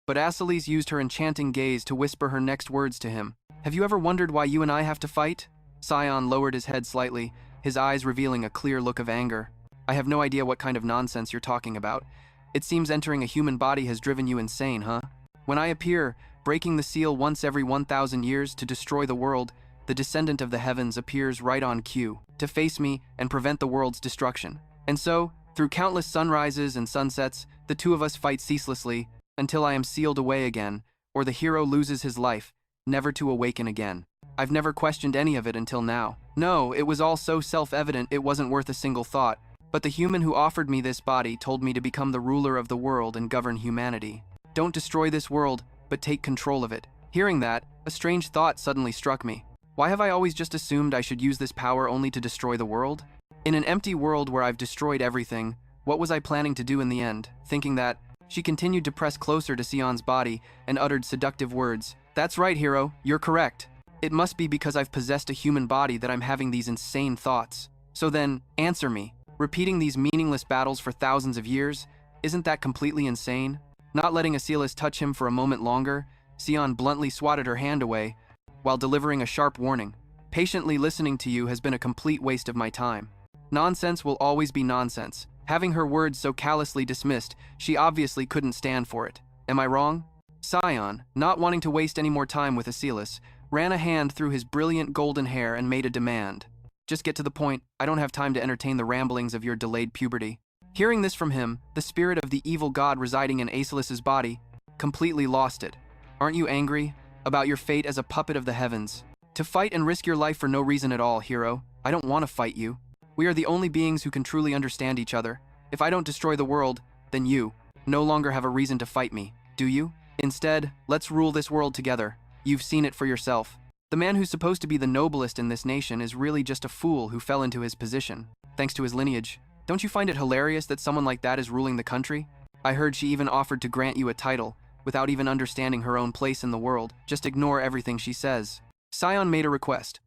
But Asilis used her enchanting gaze to whisper her next words to him. "Have you ever wondered why you and I have to fight?" Sion lowered his head slightly, his eyes revealing a clear look of anger. "I have no idea what kind of nonsense you're talking about. It seems entering a human body has driven you insane, huh? When I appear, breaking the seal once every 1,000 years to destroy the world, the descendant of the heavens appears right on cue, to face me and prevent the world's destruction. And so, through countless sunrises and sunsets, the two of us fight ceaselessly, until I am sealed away again, or the hero loses his life, never to awaken again. I've never questioned any of it until now. No, it was all so self-evident it wasn't worth a single thought. But the human who offered me this body told me to become the ruler of the world and govern humanity. Don't destroy this world, but take control of it. Hearing that, a strange thought suddenly struck me. Why have I always just assumed I should use this power only to destroy the world? In an empty world where I've destroyed everything, what was I planning to do in the end? Thinking that, she continued to press closer to Sion's body and uttered seductive words. That's right, hero, you're correct. It must be because I've possessed a human body that I'm having these insane thoughts. So then, answer me. Repeating these meaningless battles for thousands of years, isn't that completely insane? Not letting Asilis touch him for a moment longer, Sion bluntly swatted her hand away, while delivering a sharp warning. Patiently listening to you has been a complete waste of my time. Nonsense will always be nonsense. Having her words so callously dismissed, she obviously couldn't stand for it. Am I wrong? Sion, not wanting to waste any more time with Asilis, ran a hand through his brilliant golden hair and made a demand. Just get to the point, I don't have time to entertain the ramblings of your delayed puberty. Hearing this from him, the spirit of the evil god residing in Asilis's body completely lost it. Aren't you angry about your fate as a puppet of the heavens? To fight and risk your life for no reason at all, hero. I don't want to fight you. We are the only beings who can truly understand each other. If I don't destroy the world, then you no longer have a reason to fight me, do you? Instead, let's rule this world together. You've seen it for yourself. The man who's supposed to be the noblest in this nation is really just a fool who fell into his position, thanks to his lineage. Don't you find it hilarious that someone like that is ruling the country? I heard she even offered to grant you a title, without even understanding her own place in the world. Just ignore everything she says. Sion made a request.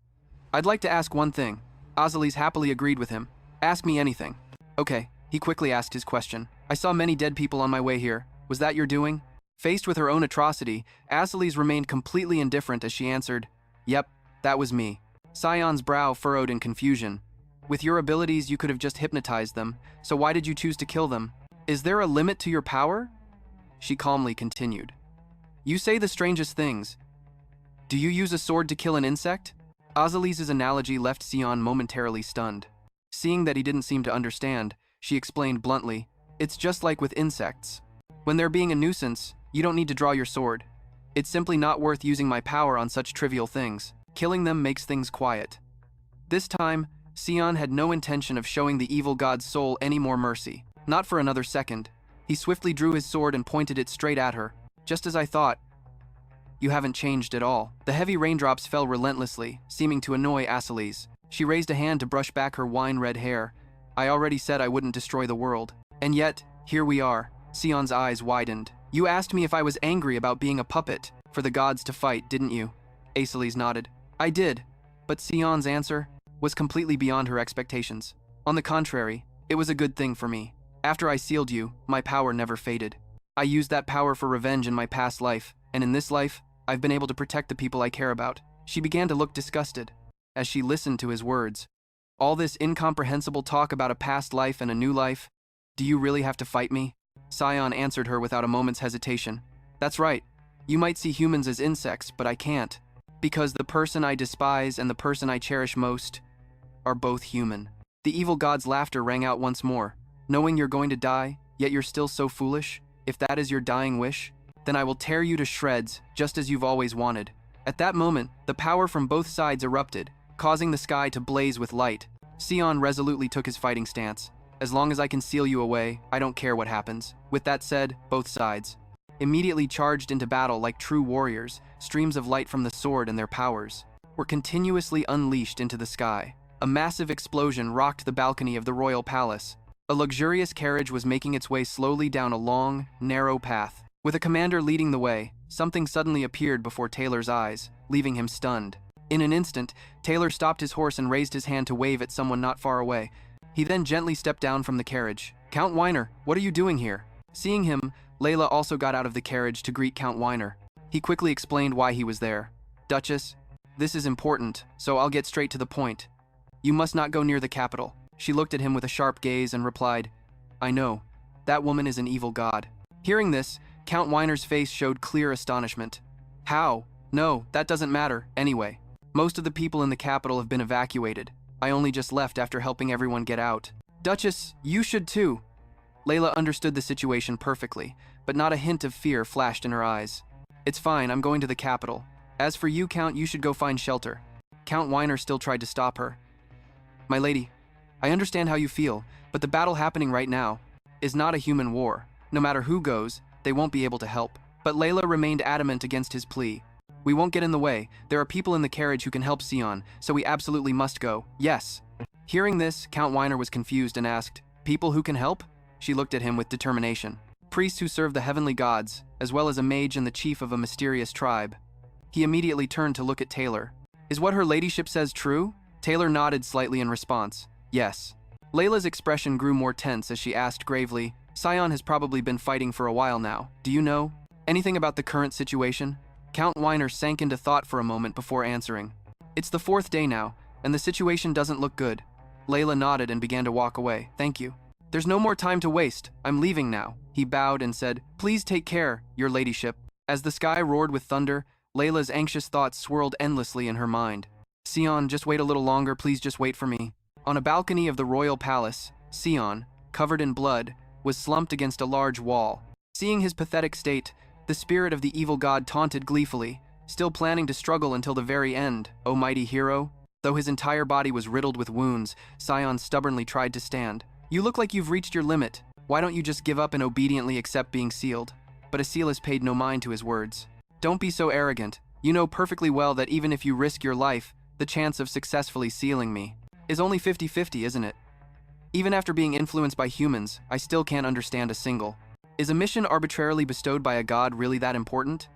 I'd like to ask one thing. Asilis happily agreed with him. Ask me anything. Okay, he quickly asked his question. I saw many dead people on my way here. Was that your doing? Faced with her own atrocity, Asilis remained completely indifferent as she answered, Yep, that was me. Sion's brow furrowed in confusion. With your abilities, you could have just hypnotized them, so why did you choose to kill them? Is there a limit to your power? She calmly continued. You say the strangest things. Do you use a sword to kill an insect? Asilis's analogy left Sion momentarily stunned. Seeing that he didn't seem to understand, she explained bluntly, It's just like with insects. When they're being a nuisance, you don't need to draw your sword. It's simply not worth using my power on such trivial things. Killing them makes things quiet. This time, Sion had no intention of showing the evil god's soul any more mercy. Not for another second. He swiftly drew his sword and pointed it straight at her. Just as I thought. You haven't changed at all. The heavy raindrops fell relentlessly, seeming to annoy Asilis. She raised a hand to brush back her wine-red hair. I already said I wouldn't destroy the world. And yet, here we are. Sion's eyes widened. You asked me if I was angry about being a puppet for the gods to fight, didn't you? Asilis nodded. I did, but Sion's answer was completely beyond her expectations. On the contrary, it was a good thing for me. After I sealed you, my power never faded. I used that power for revenge in my past life, and in this life, I've been able to protect the people I care about. She began to look disgusted as she listened to his words. All this incomprehensible talk about a past life and a new life. Do you really have to fight me? Sion answered her without a moment's hesitation. That's right. You might see humans as insects, but I can't. Because the person I despise and the person I cherish most are both human. The evil god's laughter rang out once more. Knowing you're going to die, yet you're still so foolish? If that is your dying wish, then I will tear you to shreds, just as you've always wanted. At that moment, the power from both sides erupted, causing the sky to blaze with light. Sion resolutely took his fighting stance. As long as I can seal you away, I don't care what happens. With that said, both sides immediately charged into battle like true warriors. Streams of light from the sword and their powers were continuously unleashed into the sky. A massive explosion rocked the balcony of the royal palace. A luxurious carriage was making its way slowly down a long, narrow path. With a commander leading the way, something suddenly appeared before Taylor's eyes, leaving him stunned. In an instant, Taylor stopped his horse and raised his hand to wave at someone not far away. He then gently stepped down from the carriage. Count Weiner, what are you doing here? Seeing him, Layla also got out of the carriage to greet Count Weiner. He quickly explained why he was there. Duchess, this is important, so I'll get straight to the point. You must not go near the capital. She looked at him with a sharp gaze and replied, I know. That woman is an evil god. Hearing this, Count Weiner's face showed clear astonishment. How? No, that doesn't matter, anyway. Most of the people in the capital have been evacuated. I only just left after helping everyone get out. Duchess, you should too. Layla understood the situation perfectly, but not a hint of fear flashed in her eyes. It's fine, I'm going to the capital. As for you, Count, you should go find shelter. Count Weiner still tried to stop her. My lady, I understand how you feel, but the battle happening right now is not a human war. No matter who goes, they won't be able to help. But Layla remained adamant against his plea. We won't get in the way. There are people in the carriage who can help Sion, so we absolutely must go. Yes. Hearing this, Count Weiner was confused and asked, people who can help? She looked at him with determination. Priests who serve the heavenly gods, as well as a mage and the chief of a mysterious tribe. He immediately turned to look at Taylor. Is what her ladyship says true? Taylor nodded slightly in response. Yes. Layla's expression grew more tense as she asked gravely, Sion has probably been fighting for a while now. Do you know anything about the current situation? Count Weiner sank into thought for a moment before answering. It's the 4th day now, and the situation doesn't look good. Layla nodded and began to walk away. Thank you. There's no more time to waste. I'm leaving now. He bowed and said, please take care, your ladyship. As the sky roared with thunder, Layla's anxious thoughts swirled endlessly in her mind. Sion, just wait a little longer, please just wait for me. On a balcony of the royal palace, Sion, covered in blood, was slumped against a large wall. Seeing his pathetic state, the spirit of the evil god taunted gleefully, still planning to struggle until the very end, O mighty hero. Though his entire body was riddled with wounds, Sion stubbornly tried to stand. You look like you've reached your limit. Why don't you just give up and obediently accept being sealed? But Asilas paid no mind to his words. Don't be so arrogant. You know perfectly well that even if you risk your life, the chance of successfully sealing me is only 50-50, isn't it? Even after being influenced by humans, I still can't understand a single. Is a mission arbitrarily bestowed by a god really that important?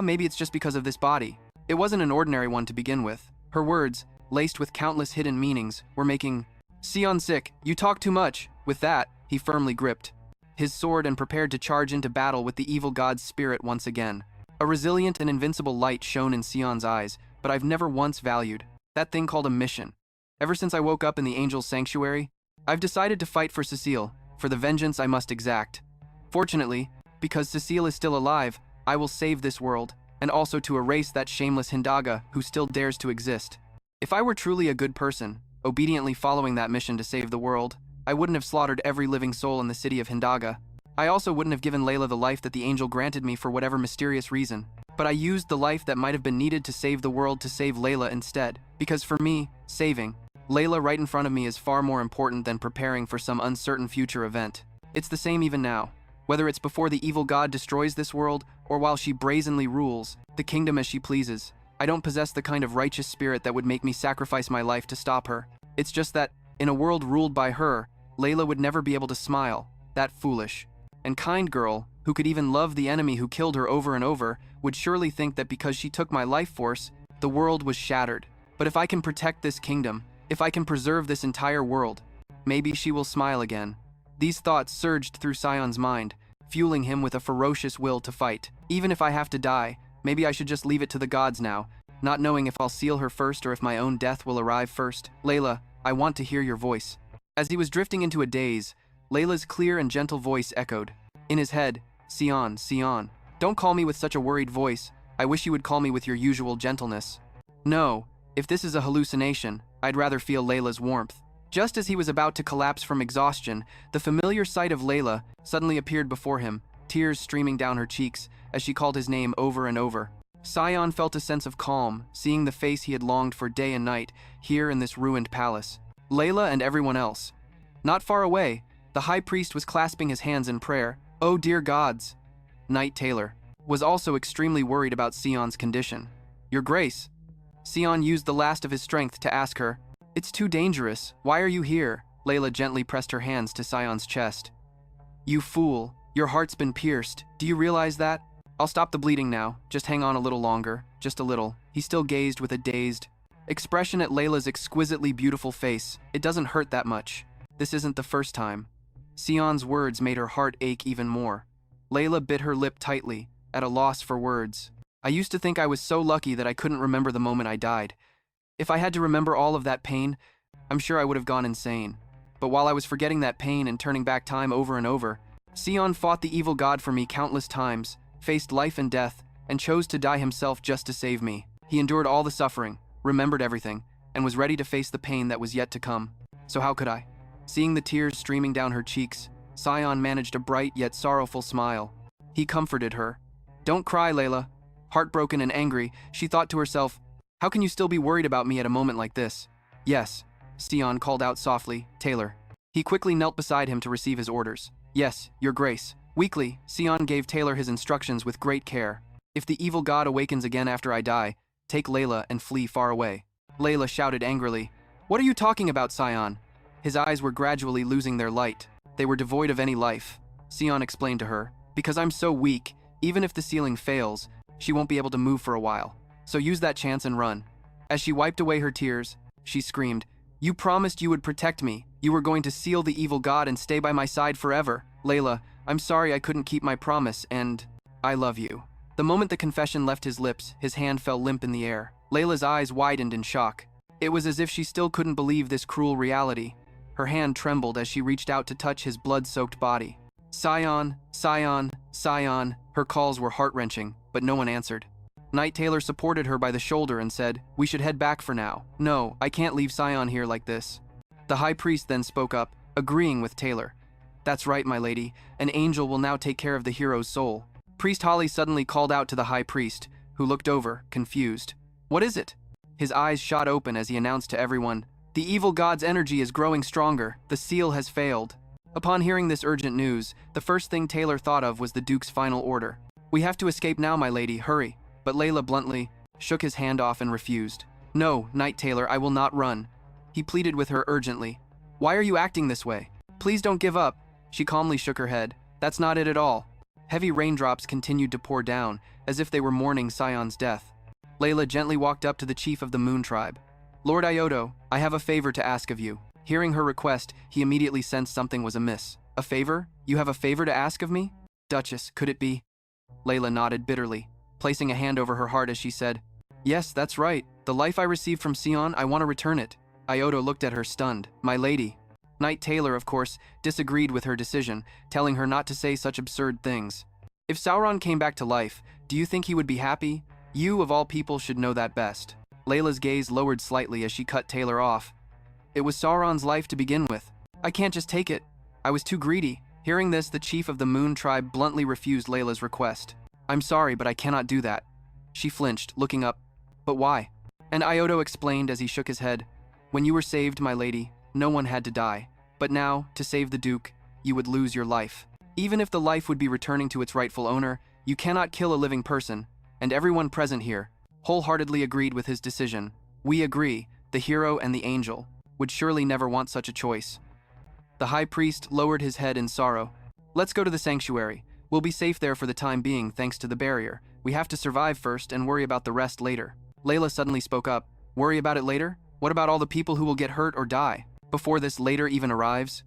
Maybe it's just because of this body. It wasn't an ordinary one to begin with. Her words, laced with countless hidden meanings, were making Sion sick. You talk too much. With that, he firmly gripped his sword and prepared to charge into battle with the evil god's spirit once again. A resilient and invincible light shone in Sion's eyes, but I've never once valued that thing called a mission. Ever since I woke up in the angel's sanctuary, I've decided to fight for Cecile, for the vengeance I must exact. Fortunately, because Cecile is still alive, I will save this world, and also to erase that shameless Hindaga who still dares to exist. If I were truly a good person, obediently following that mission to save the world, I wouldn't have slaughtered every living soul in the city of Hindaga. I also wouldn't have given Layla the life that the angel granted me for whatever mysterious reason. But I used the life that might have been needed to save the world to save Layla instead. Because for me, saving Layla right in front of me is far more important than preparing for some uncertain future event. It's the same even now. Whether it's before the evil god destroys this world, or while she brazenly rules the kingdom as she pleases, I don't possess the kind of righteous spirit that would make me sacrifice my life to stop her. It's just that, in a world ruled by her, Layla would never be able to smile. That foolish and kind girl, who could even love the enemy who killed her over and over, would surely think that because she took my life force, the world was shattered. But if I can protect this kingdom, if I can preserve this entire world, maybe she will smile again. These thoughts surged through Sion's mind, fueling him with a ferocious will to fight. Even if I have to die, maybe I should just leave it to the gods now, not knowing if I'll seal her first or if my own death will arrive first. Layla, I want to hear your voice. As he was drifting into a daze, Layla's clear and gentle voice echoed. In his head, Sion, Sion. Don't call me with such a worried voice. I wish you would call me with your usual gentleness. No, if this is a hallucination, I'd rather feel Layla's warmth. Just as he was about to collapse from exhaustion, the familiar sight of Layla suddenly appeared before him, tears streaming down her cheeks as she called his name over and over. Sion felt a sense of calm, seeing the face he had longed for day and night here in this ruined palace. Layla and everyone else. Not far away, the high priest was clasping his hands in prayer. Oh dear gods! Knight Taylor was also extremely worried about Sion's condition. Your Grace. Sion used the last of his strength to ask her, It's too dangerous. Why are you here? Layla gently pressed her hands to Sion's chest. You fool. Your heart's been pierced. Do you realize that? I'll stop the bleeding now. Just hang on a little longer. Just a little. He still gazed with a dazed expression at Layla's exquisitely beautiful face. It doesn't hurt that much. This isn't the first time. Sion's words made her heart ache even more. Layla bit her lip tightly, at a loss for words. I used to think I was so lucky that I couldn't remember the moment I died. If I had to remember all of that pain, I'm sure I would have gone insane. But while I was forgetting that pain and turning back time over and over, Sion fought the evil god for me countless times, faced life and death, and chose to die himself just to save me. He endured all the suffering, remembered everything, and was ready to face the pain that was yet to come. So how could I? Seeing the tears streaming down her cheeks, Sion managed a bright yet sorrowful smile. He comforted her. Don't cry, Layla. Heartbroken and angry, she thought to herself, how can you still be worried about me at a moment like this? Yes, Sion called out softly, Taylor. He quickly knelt beside him to receive his orders. Yes, Your Grace. Weakly, Sion gave Taylor his instructions with great care. If the evil god awakens again after I die, take Layla and flee far away. Layla shouted angrily, what are you talking about, Sion? His eyes were gradually losing their light. They were devoid of any life. Sion explained to her, because I'm so weak, even if the ceiling fails, she won't be able to move for a while. So use that chance and run. As she wiped away her tears, she screamed, you promised you would protect me. You were going to seal the evil god and stay by my side forever. Layla, I'm sorry I couldn't keep my promise, and I love you. The moment the confession left his lips, his hand fell limp in the air. Layla's eyes widened in shock. It was as if she still couldn't believe this cruel reality. Her hand trembled as she reached out to touch his blood-soaked body. Sion, Sion, Sion. Her calls were heart-wrenching, but no one answered. Knight Taylor supported her by the shoulder and said, we should head back for now. No, I can't leave Sion here like this. The high priest then spoke up, agreeing with Taylor. That's right, my lady. An angel will now take care of the hero's soul. Priest Holly suddenly called out to the high priest, who looked over, confused. What is it? His eyes shot open as he announced to everyone, the evil god's energy is growing stronger. The seal has failed. Upon hearing this urgent news, the first thing Taylor thought of was the Duke's final order. We have to escape now, my lady, hurry. But Layla bluntly shook his hand off and refused. No, Knight Taylor, I will not run. He pleaded with her urgently. Why are you acting this way? Please don't give up. She calmly shook her head. That's not it at all. Heavy raindrops continued to pour down, as if they were mourning Sion's death. Layla gently walked up to the chief of the Moon Tribe. Lord Iodo, I have a favor to ask of you. Hearing her request, he immediately sensed something was amiss. A favor? You have a favor to ask of me? Duchess, could it be? Layla nodded bitterly, placing a hand over her heart as she said, yes, that's right. The life I received from Sion, I want to return it. Iodo looked at her stunned. My lady. Knight Taylor, of course, disagreed with her decision, telling her not to say such absurd things. If Sauron came back to life, do you think he would be happy? You, of all people, should know that best. Layla's gaze lowered slightly as she cut Taylor off. It was Sauron's life to begin with. I can't just take it. I was too greedy. Hearing this, the chief of the Moon Tribe bluntly refused Layla's request. I'm sorry, but I cannot do that. She flinched, looking up. But why? And Iodo explained as he shook his head. When you were saved, my lady, no one had to die. But now, to save the Duke, you would lose your life. Even if the life would be returning to its rightful owner, you cannot kill a living person, and everyone present here wholeheartedly agreed with his decision. We agree, the hero and the angel would surely never want such a choice. The high priest lowered his head in sorrow. Let's go to the sanctuary. We'll be safe there for the time being thanks to the barrier. We have to survive first and worry about the rest later. Layla suddenly spoke up. Worry about it later? What about all the people who will get hurt or die before this later even arrives?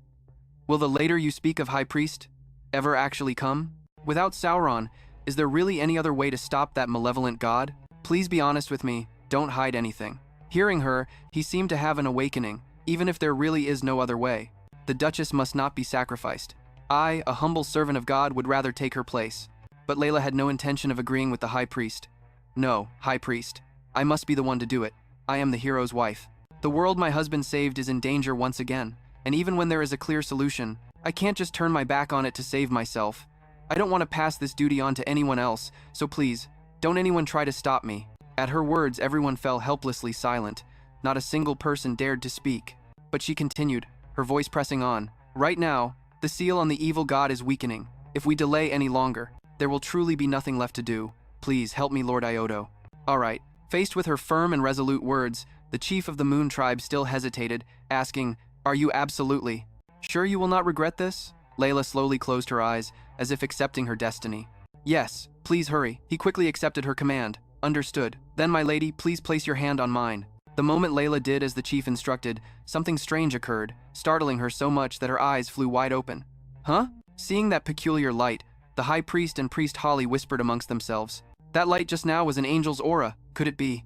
Will the later you speak of, high priest, ever actually come? Without Sauron, is there really any other way to stop that malevolent god? Please be honest with me, don't hide anything. Hearing her, he seemed to have an awakening, even if there really is no other way. The Duchess must not be sacrificed. I, a humble servant of God, would rather take her place. But Layla had no intention of agreeing with the high priest. No, high priest. I must be the one to do it. I am the hero's wife. The world my husband saved is in danger once again, and even when there is a clear solution, I can't just turn my back on it to save myself. I don't want to pass this duty on to anyone else, so please, don't anyone try to stop me. At her words, everyone fell helplessly silent. Not a single person dared to speak. But she continued, her voice pressing on. Right now, the seal on the evil god is weakening. If we delay any longer, there will truly be nothing left to do. Please help me, Lord Iodo. All right. Faced with her firm and resolute words, the chief of the Moon Tribe still hesitated, asking, are you absolutely sure you will not regret this? Layla slowly closed her eyes, as if accepting her destiny. Yes, please hurry. He quickly accepted her command. Understood. Then, my lady, please place your hand on mine. The moment Layla did as the chief instructed, something strange occurred, startling her so much that her eyes flew wide open. Huh? Seeing that peculiar light, the high priest and priest Holly whispered amongst themselves. That light just now was an angel's aura. Could it be?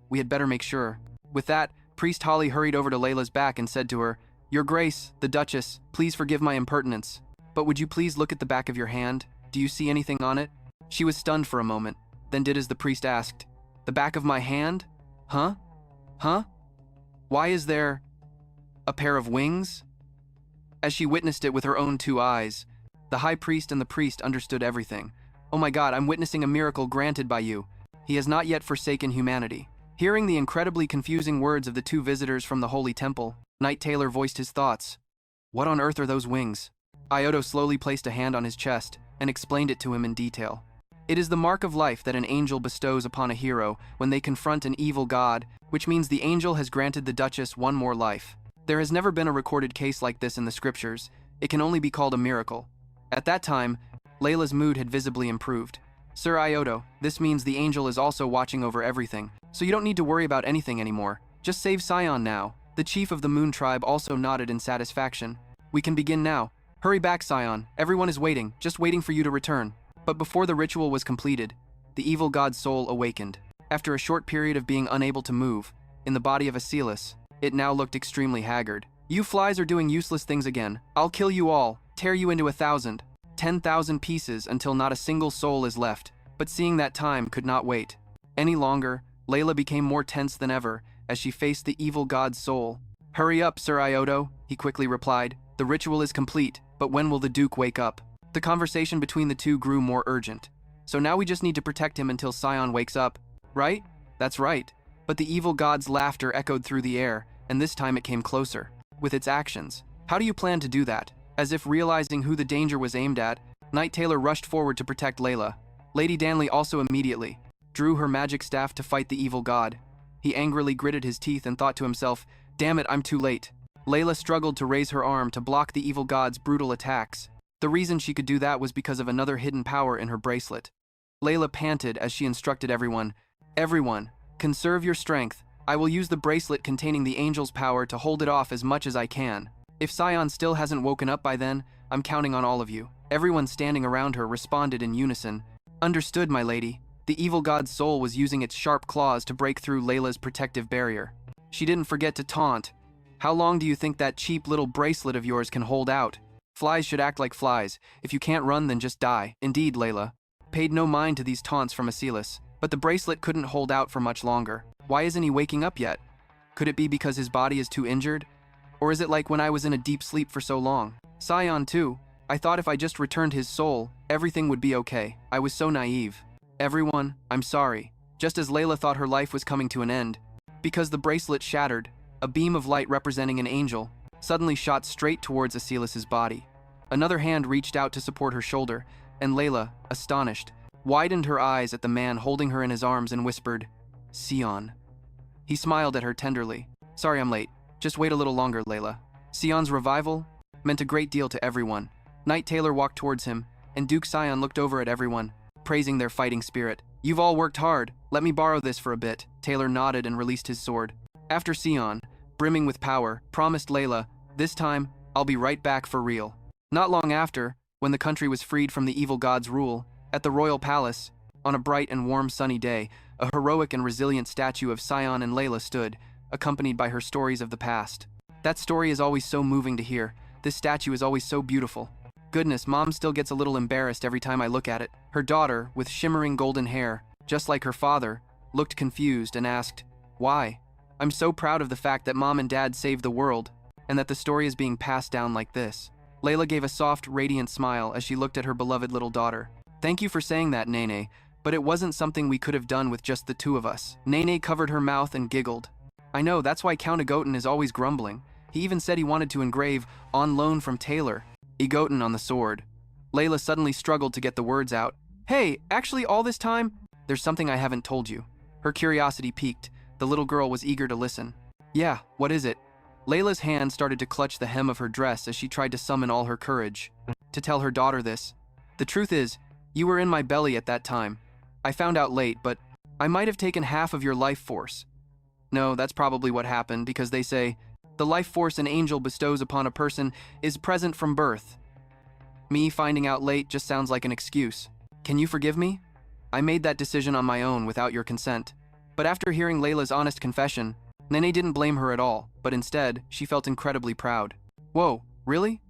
We had better make sure. With that, priest Holly hurried over to Layla's back and said to her, Your Grace, the Duchess, please forgive my impertinence. But would you please look at the back of your hand? Do you see anything on it? She was stunned for a moment, then did as the priest asked. The back of my hand? Huh? Huh? Why is there a pair of wings? As she witnessed it with her own two eyes, the high priest and the priest understood everything. Oh my God, I'm witnessing a miracle granted by you. He has not yet forsaken humanity. Hearing the incredibly confusing words of the two visitors from the Holy Temple, Knight Taylor voiced his thoughts. What on earth are those wings? Iodo slowly placed a hand on his chest and explained it to him in detail. It is the mark of life that an angel bestows upon a hero when they confront an evil god, which means the angel has granted the Duchess one more life. There has never been a recorded case like this in the scriptures. It can only be called a miracle. At that time, Layla's mood had visibly improved. Sir Iodo, this means the angel is also watching over everything, so you don't need to worry about anything anymore. Just save Sion now. The chief of the Moon Tribe also nodded in satisfaction. We can begin now. Hurry back, Sion. Everyone is waiting, just waiting for you to return. But before the ritual was completed, the evil god's soul awakened. After a short period of being unable to move, in the body of Asilas, it now looked extremely haggard. You flies are doing useless things again. I'll kill you all, tear you into 1,000, 10,000 pieces until not a single soul is left. But seeing that time could not wait any longer, Layla became more tense than ever as she faced the evil god's soul. Hurry up, Sir Iodo, he quickly replied. The ritual is complete, but when will the Duke wake up? The conversation between the two grew more urgent. So now we just need to protect him until Sion wakes up, right? That's right. But the evil god's laughter echoed through the air, and this time it came closer. With its actions. How do you plan to do that? As if realizing who the danger was aimed at, Knight Taylor rushed forward to protect Layla. Lady Danley also immediately drew her magic staff to fight the evil god. He angrily gritted his teeth and thought to himself, damn it, I'm too late. Layla struggled to raise her arm to block the evil god's brutal attacks. The reason she could do that was because of another hidden power in her bracelet. Layla panted as she instructed everyone, everyone, conserve your strength. I will use the bracelet containing the angel's power to hold it off as much as I can. If Sion still hasn't woken up by then, I'm counting on all of you. Everyone standing around her responded in unison. Understood, my lady. The evil god's soul was using its sharp claws to break through Layla's protective barrier. She didn't forget to taunt. How long do you think that cheap little bracelet of yours can hold out? Flies should act like flies. If you can't run, then just die. Indeed, Layla paid no mind to these taunts from Asilas, but the bracelet couldn't hold out for much longer. Why isn't he waking up yet? Could it be because his body is too injured? Or is it like when I was in a deep sleep for so long? Sion too. I thought if I just returned his soul, everything would be okay. I was so naive. Everyone, I'm sorry. Just as Layla thought her life was coming to an end, because the bracelet shattered, a beam of light representing an angel suddenly shot straight towards Asilas's body. Another hand reached out to support her shoulder, and Layla, astonished, widened her eyes at the man holding her in his arms and whispered, Sion. He smiled at her tenderly. Sorry I'm late. Just wait a little longer, Layla. Sion's revival meant a great deal to everyone. Knight Taylor walked towards him, and Duke Sion looked over at everyone, praising their fighting spirit. You've all worked hard. Let me borrow this for a bit. Taylor nodded and released his sword. After Sion, brimming with power, promised Layla, this time, I'll be right back for real. Not long after, when the country was freed from the evil god's rule, at the royal palace, on a bright and warm sunny day, a heroic and resilient statue of Sion and Layla stood, accompanied by her stories of the past. That story is always so moving to hear. This statue is always so beautiful. Goodness, Mom still gets a little embarrassed every time I look at it. Her daughter, with shimmering golden hair, just like her father, looked confused and asked, why? I'm so proud of the fact that Mom and Dad saved the world, and that the story is being passed down like this. Layla gave a soft, radiant smile as she looked at her beloved little daughter. Thank you for saying that, Nene, but it wasn't something we could have done with just the two of us. Nene covered her mouth and giggled. I know, that's why Count Egoten is always grumbling. He even said he wanted to engrave, on loan from Taylor, Egoten on the sword. Layla suddenly struggled to get the words out. Hey, actually all this time, there's something I haven't told you. Her curiosity piqued. The little girl was eager to listen. Yeah, what is it? Layla's hand started to clutch the hem of her dress as she tried to summon all her courage to tell her daughter this. The truth is, you were in my belly at that time. I found out late, but I might have taken half of your life force. No, that's probably what happened, because they say, the life force an angel bestows upon a person is present from birth. Me finding out late just sounds like an excuse. Can you forgive me? I made that decision on my own without your consent. But after hearing Layla's honest confession, Nene didn't blame her at all, but instead, she felt incredibly proud. Whoa, really?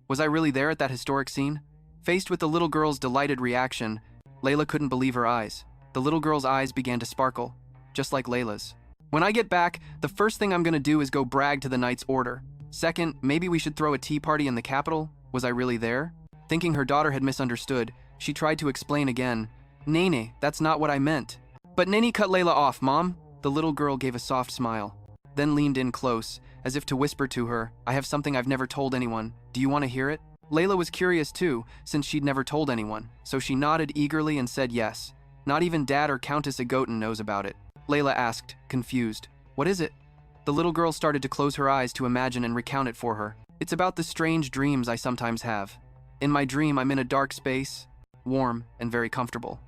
Was I really there at that historic scene? Faced with the little girl's delighted reaction, Layla couldn't believe her eyes. The little girl's eyes began to sparkle, just like Layla's. When I get back, the first thing I'm gonna do is go brag to the Knight's Order. Second, maybe we should throw a tea party in the capital? Was I really there? Thinking her daughter had misunderstood, she tried to explain again. Nene, that's not what I meant. But Nini cut Layla off, Mom. The little girl gave a soft smile, then leaned in close, as if to whisper to her, I have something I've never told anyone. Do you want to hear it? Layla was curious too, since she'd never told anyone, so she nodded eagerly and said yes. Not even Dad or Countess Agotin knows about it. Layla asked, confused. What is it? The little girl started to close her eyes to imagine and recount it for her. It's about the strange dreams I sometimes have. In my dream, I'm in a dark space, warm and very comfortable.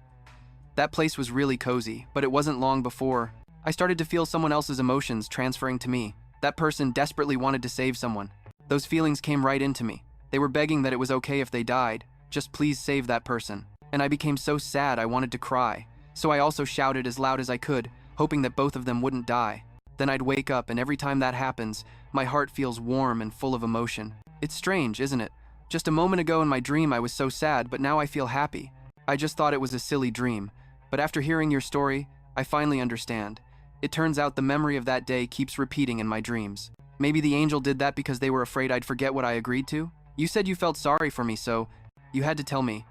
That place was really cozy, but it wasn't long before I started to feel someone else's emotions transferring to me. That person desperately wanted to save someone. Those feelings came right into me. They were begging that it was okay if they died. Just please save that person. And I became so sad I wanted to cry. So I also shouted as loud as I could, hoping that both of them wouldn't die. Then I'd wake up, and every time that happens, my heart feels warm and full of emotion. It's strange, isn't it? Just a moment ago in my dream I was so sad, but now I feel happy. I just thought it was a silly dream. But after hearing your story, I finally understand. It turns out the memory of that day keeps repeating in my dreams. Maybe the angel did that because they were afraid I'd forget what I agreed to? You said you felt sorry for me, so you had to tell me.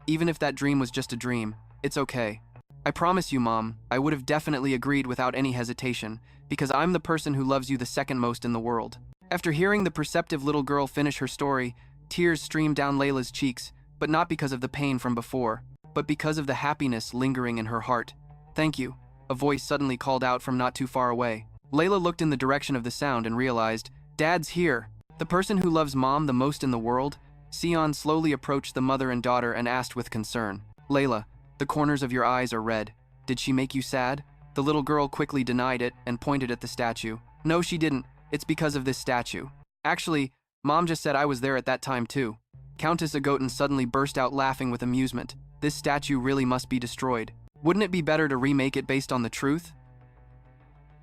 Even if that dream was just a dream, it's okay. I promise you, Mom, I would have definitely agreed without any hesitation, because I'm the person who loves you the second most in the world. After hearing the perceptive little girl finish her story, tears streamed down Layla's cheeks, but not because of the pain from before, but because of the happiness lingering in her heart. Thank you, a voice suddenly called out from not too far away. Layla looked in the direction of the sound and realized, Dad's here. The person who loves Mom the most in the world? Sion slowly approached the mother and daughter and asked with concern, Layla, the corners of your eyes are red. Did she make you sad? The little girl quickly denied it and pointed at the statue. No, she didn't. It's because of this statue. Actually, Mom just said I was there at that time too. Countess Agotin suddenly burst out laughing with amusement. This statue really must be destroyed. Wouldn't it be better to remake it based on the truth?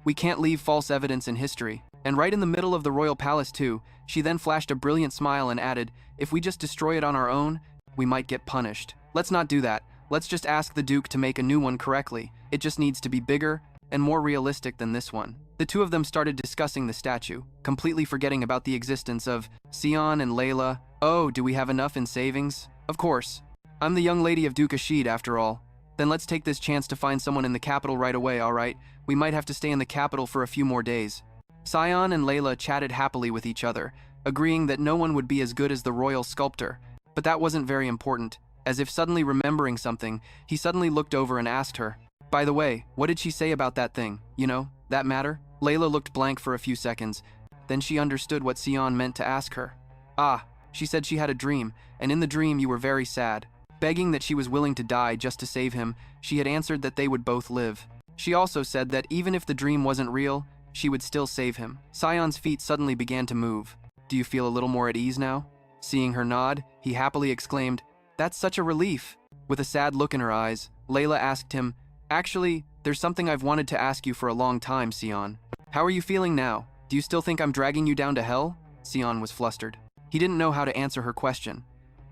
We can't leave false evidence in history. And right in the middle of the royal palace too, she then flashed a brilliant smile and added, if we just destroy it on our own, we might get punished. Let's not do that. Let's just ask the Duke to make a new one correctly. It just needs to be bigger and more realistic than this one. The two of them started discussing the statue, completely forgetting about the existence of Sion and Layla. Oh, do we have enough in savings? Of course. I'm the young lady of Duke Ashid after all. Then let's take this chance to find someone in the capital right away, alright? We might have to stay in the capital for a few more days. Sion and Layla chatted happily with each other, agreeing that no one would be as good as the royal sculptor. But that wasn't very important. As if suddenly remembering something, he suddenly looked over and asked her, by the way, what did she say about that thing? You know, that matter? Layla looked blank for a few seconds. Then she understood what Sion meant to ask her. Ah, she said she had a dream, and in the dream you were very sad. Begging that she was willing to die just to save him, she had answered that they would both live. She also said that even if the dream wasn't real, she would still save him. Sion's feet suddenly began to move. Do you feel a little more at ease now? Seeing her nod, he happily exclaimed, that's such a relief. With a sad look in her eyes, Layla asked him, actually, there's something I've wanted to ask you for a long time, Sion. How are you feeling now? Do you still think I'm dragging you down to hell? Sion was flustered. He didn't know how to answer her question.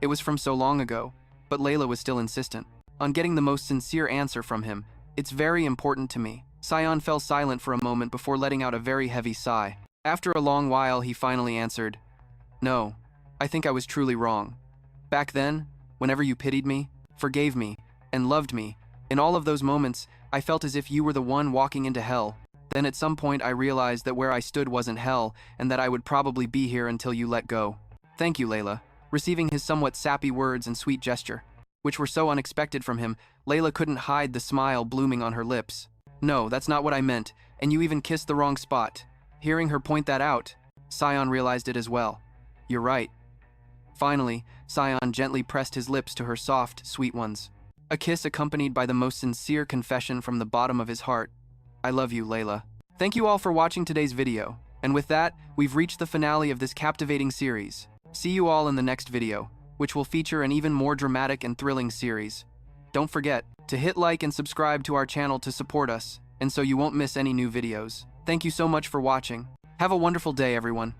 It was from so long ago, but Layla was still insistent on getting the most sincere answer from him. It's very important to me. Sion fell silent for a moment before letting out a very heavy sigh. After a long while, he finally answered, no, I think I was truly wrong. Back then, whenever you pitied me, forgave me, and loved me, in all of those moments, I felt as if you were the one walking into hell. Then at some point I realized that where I stood wasn't hell, and that I would probably be here until you let go. Thank you, Layla. Receiving his somewhat sappy words and sweet gesture, which were so unexpected from him, Layla couldn't hide the smile blooming on her lips. No, that's not what I meant, and you even kissed the wrong spot. Hearing her point that out, Sion realized it as well. You're right. Finally, Sion gently pressed his lips to her soft, sweet ones. A kiss accompanied by the most sincere confession from the bottom of his heart. I love you, Layla. Thank you all for watching today's video. And with that, we've reached the finale of this captivating series. See you all in the next video, which will feature an even more dramatic and thrilling series. Don't forget to hit like and subscribe to our channel to support us, and so you won't miss any new videos. Thank you so much for watching. Have a wonderful day, everyone.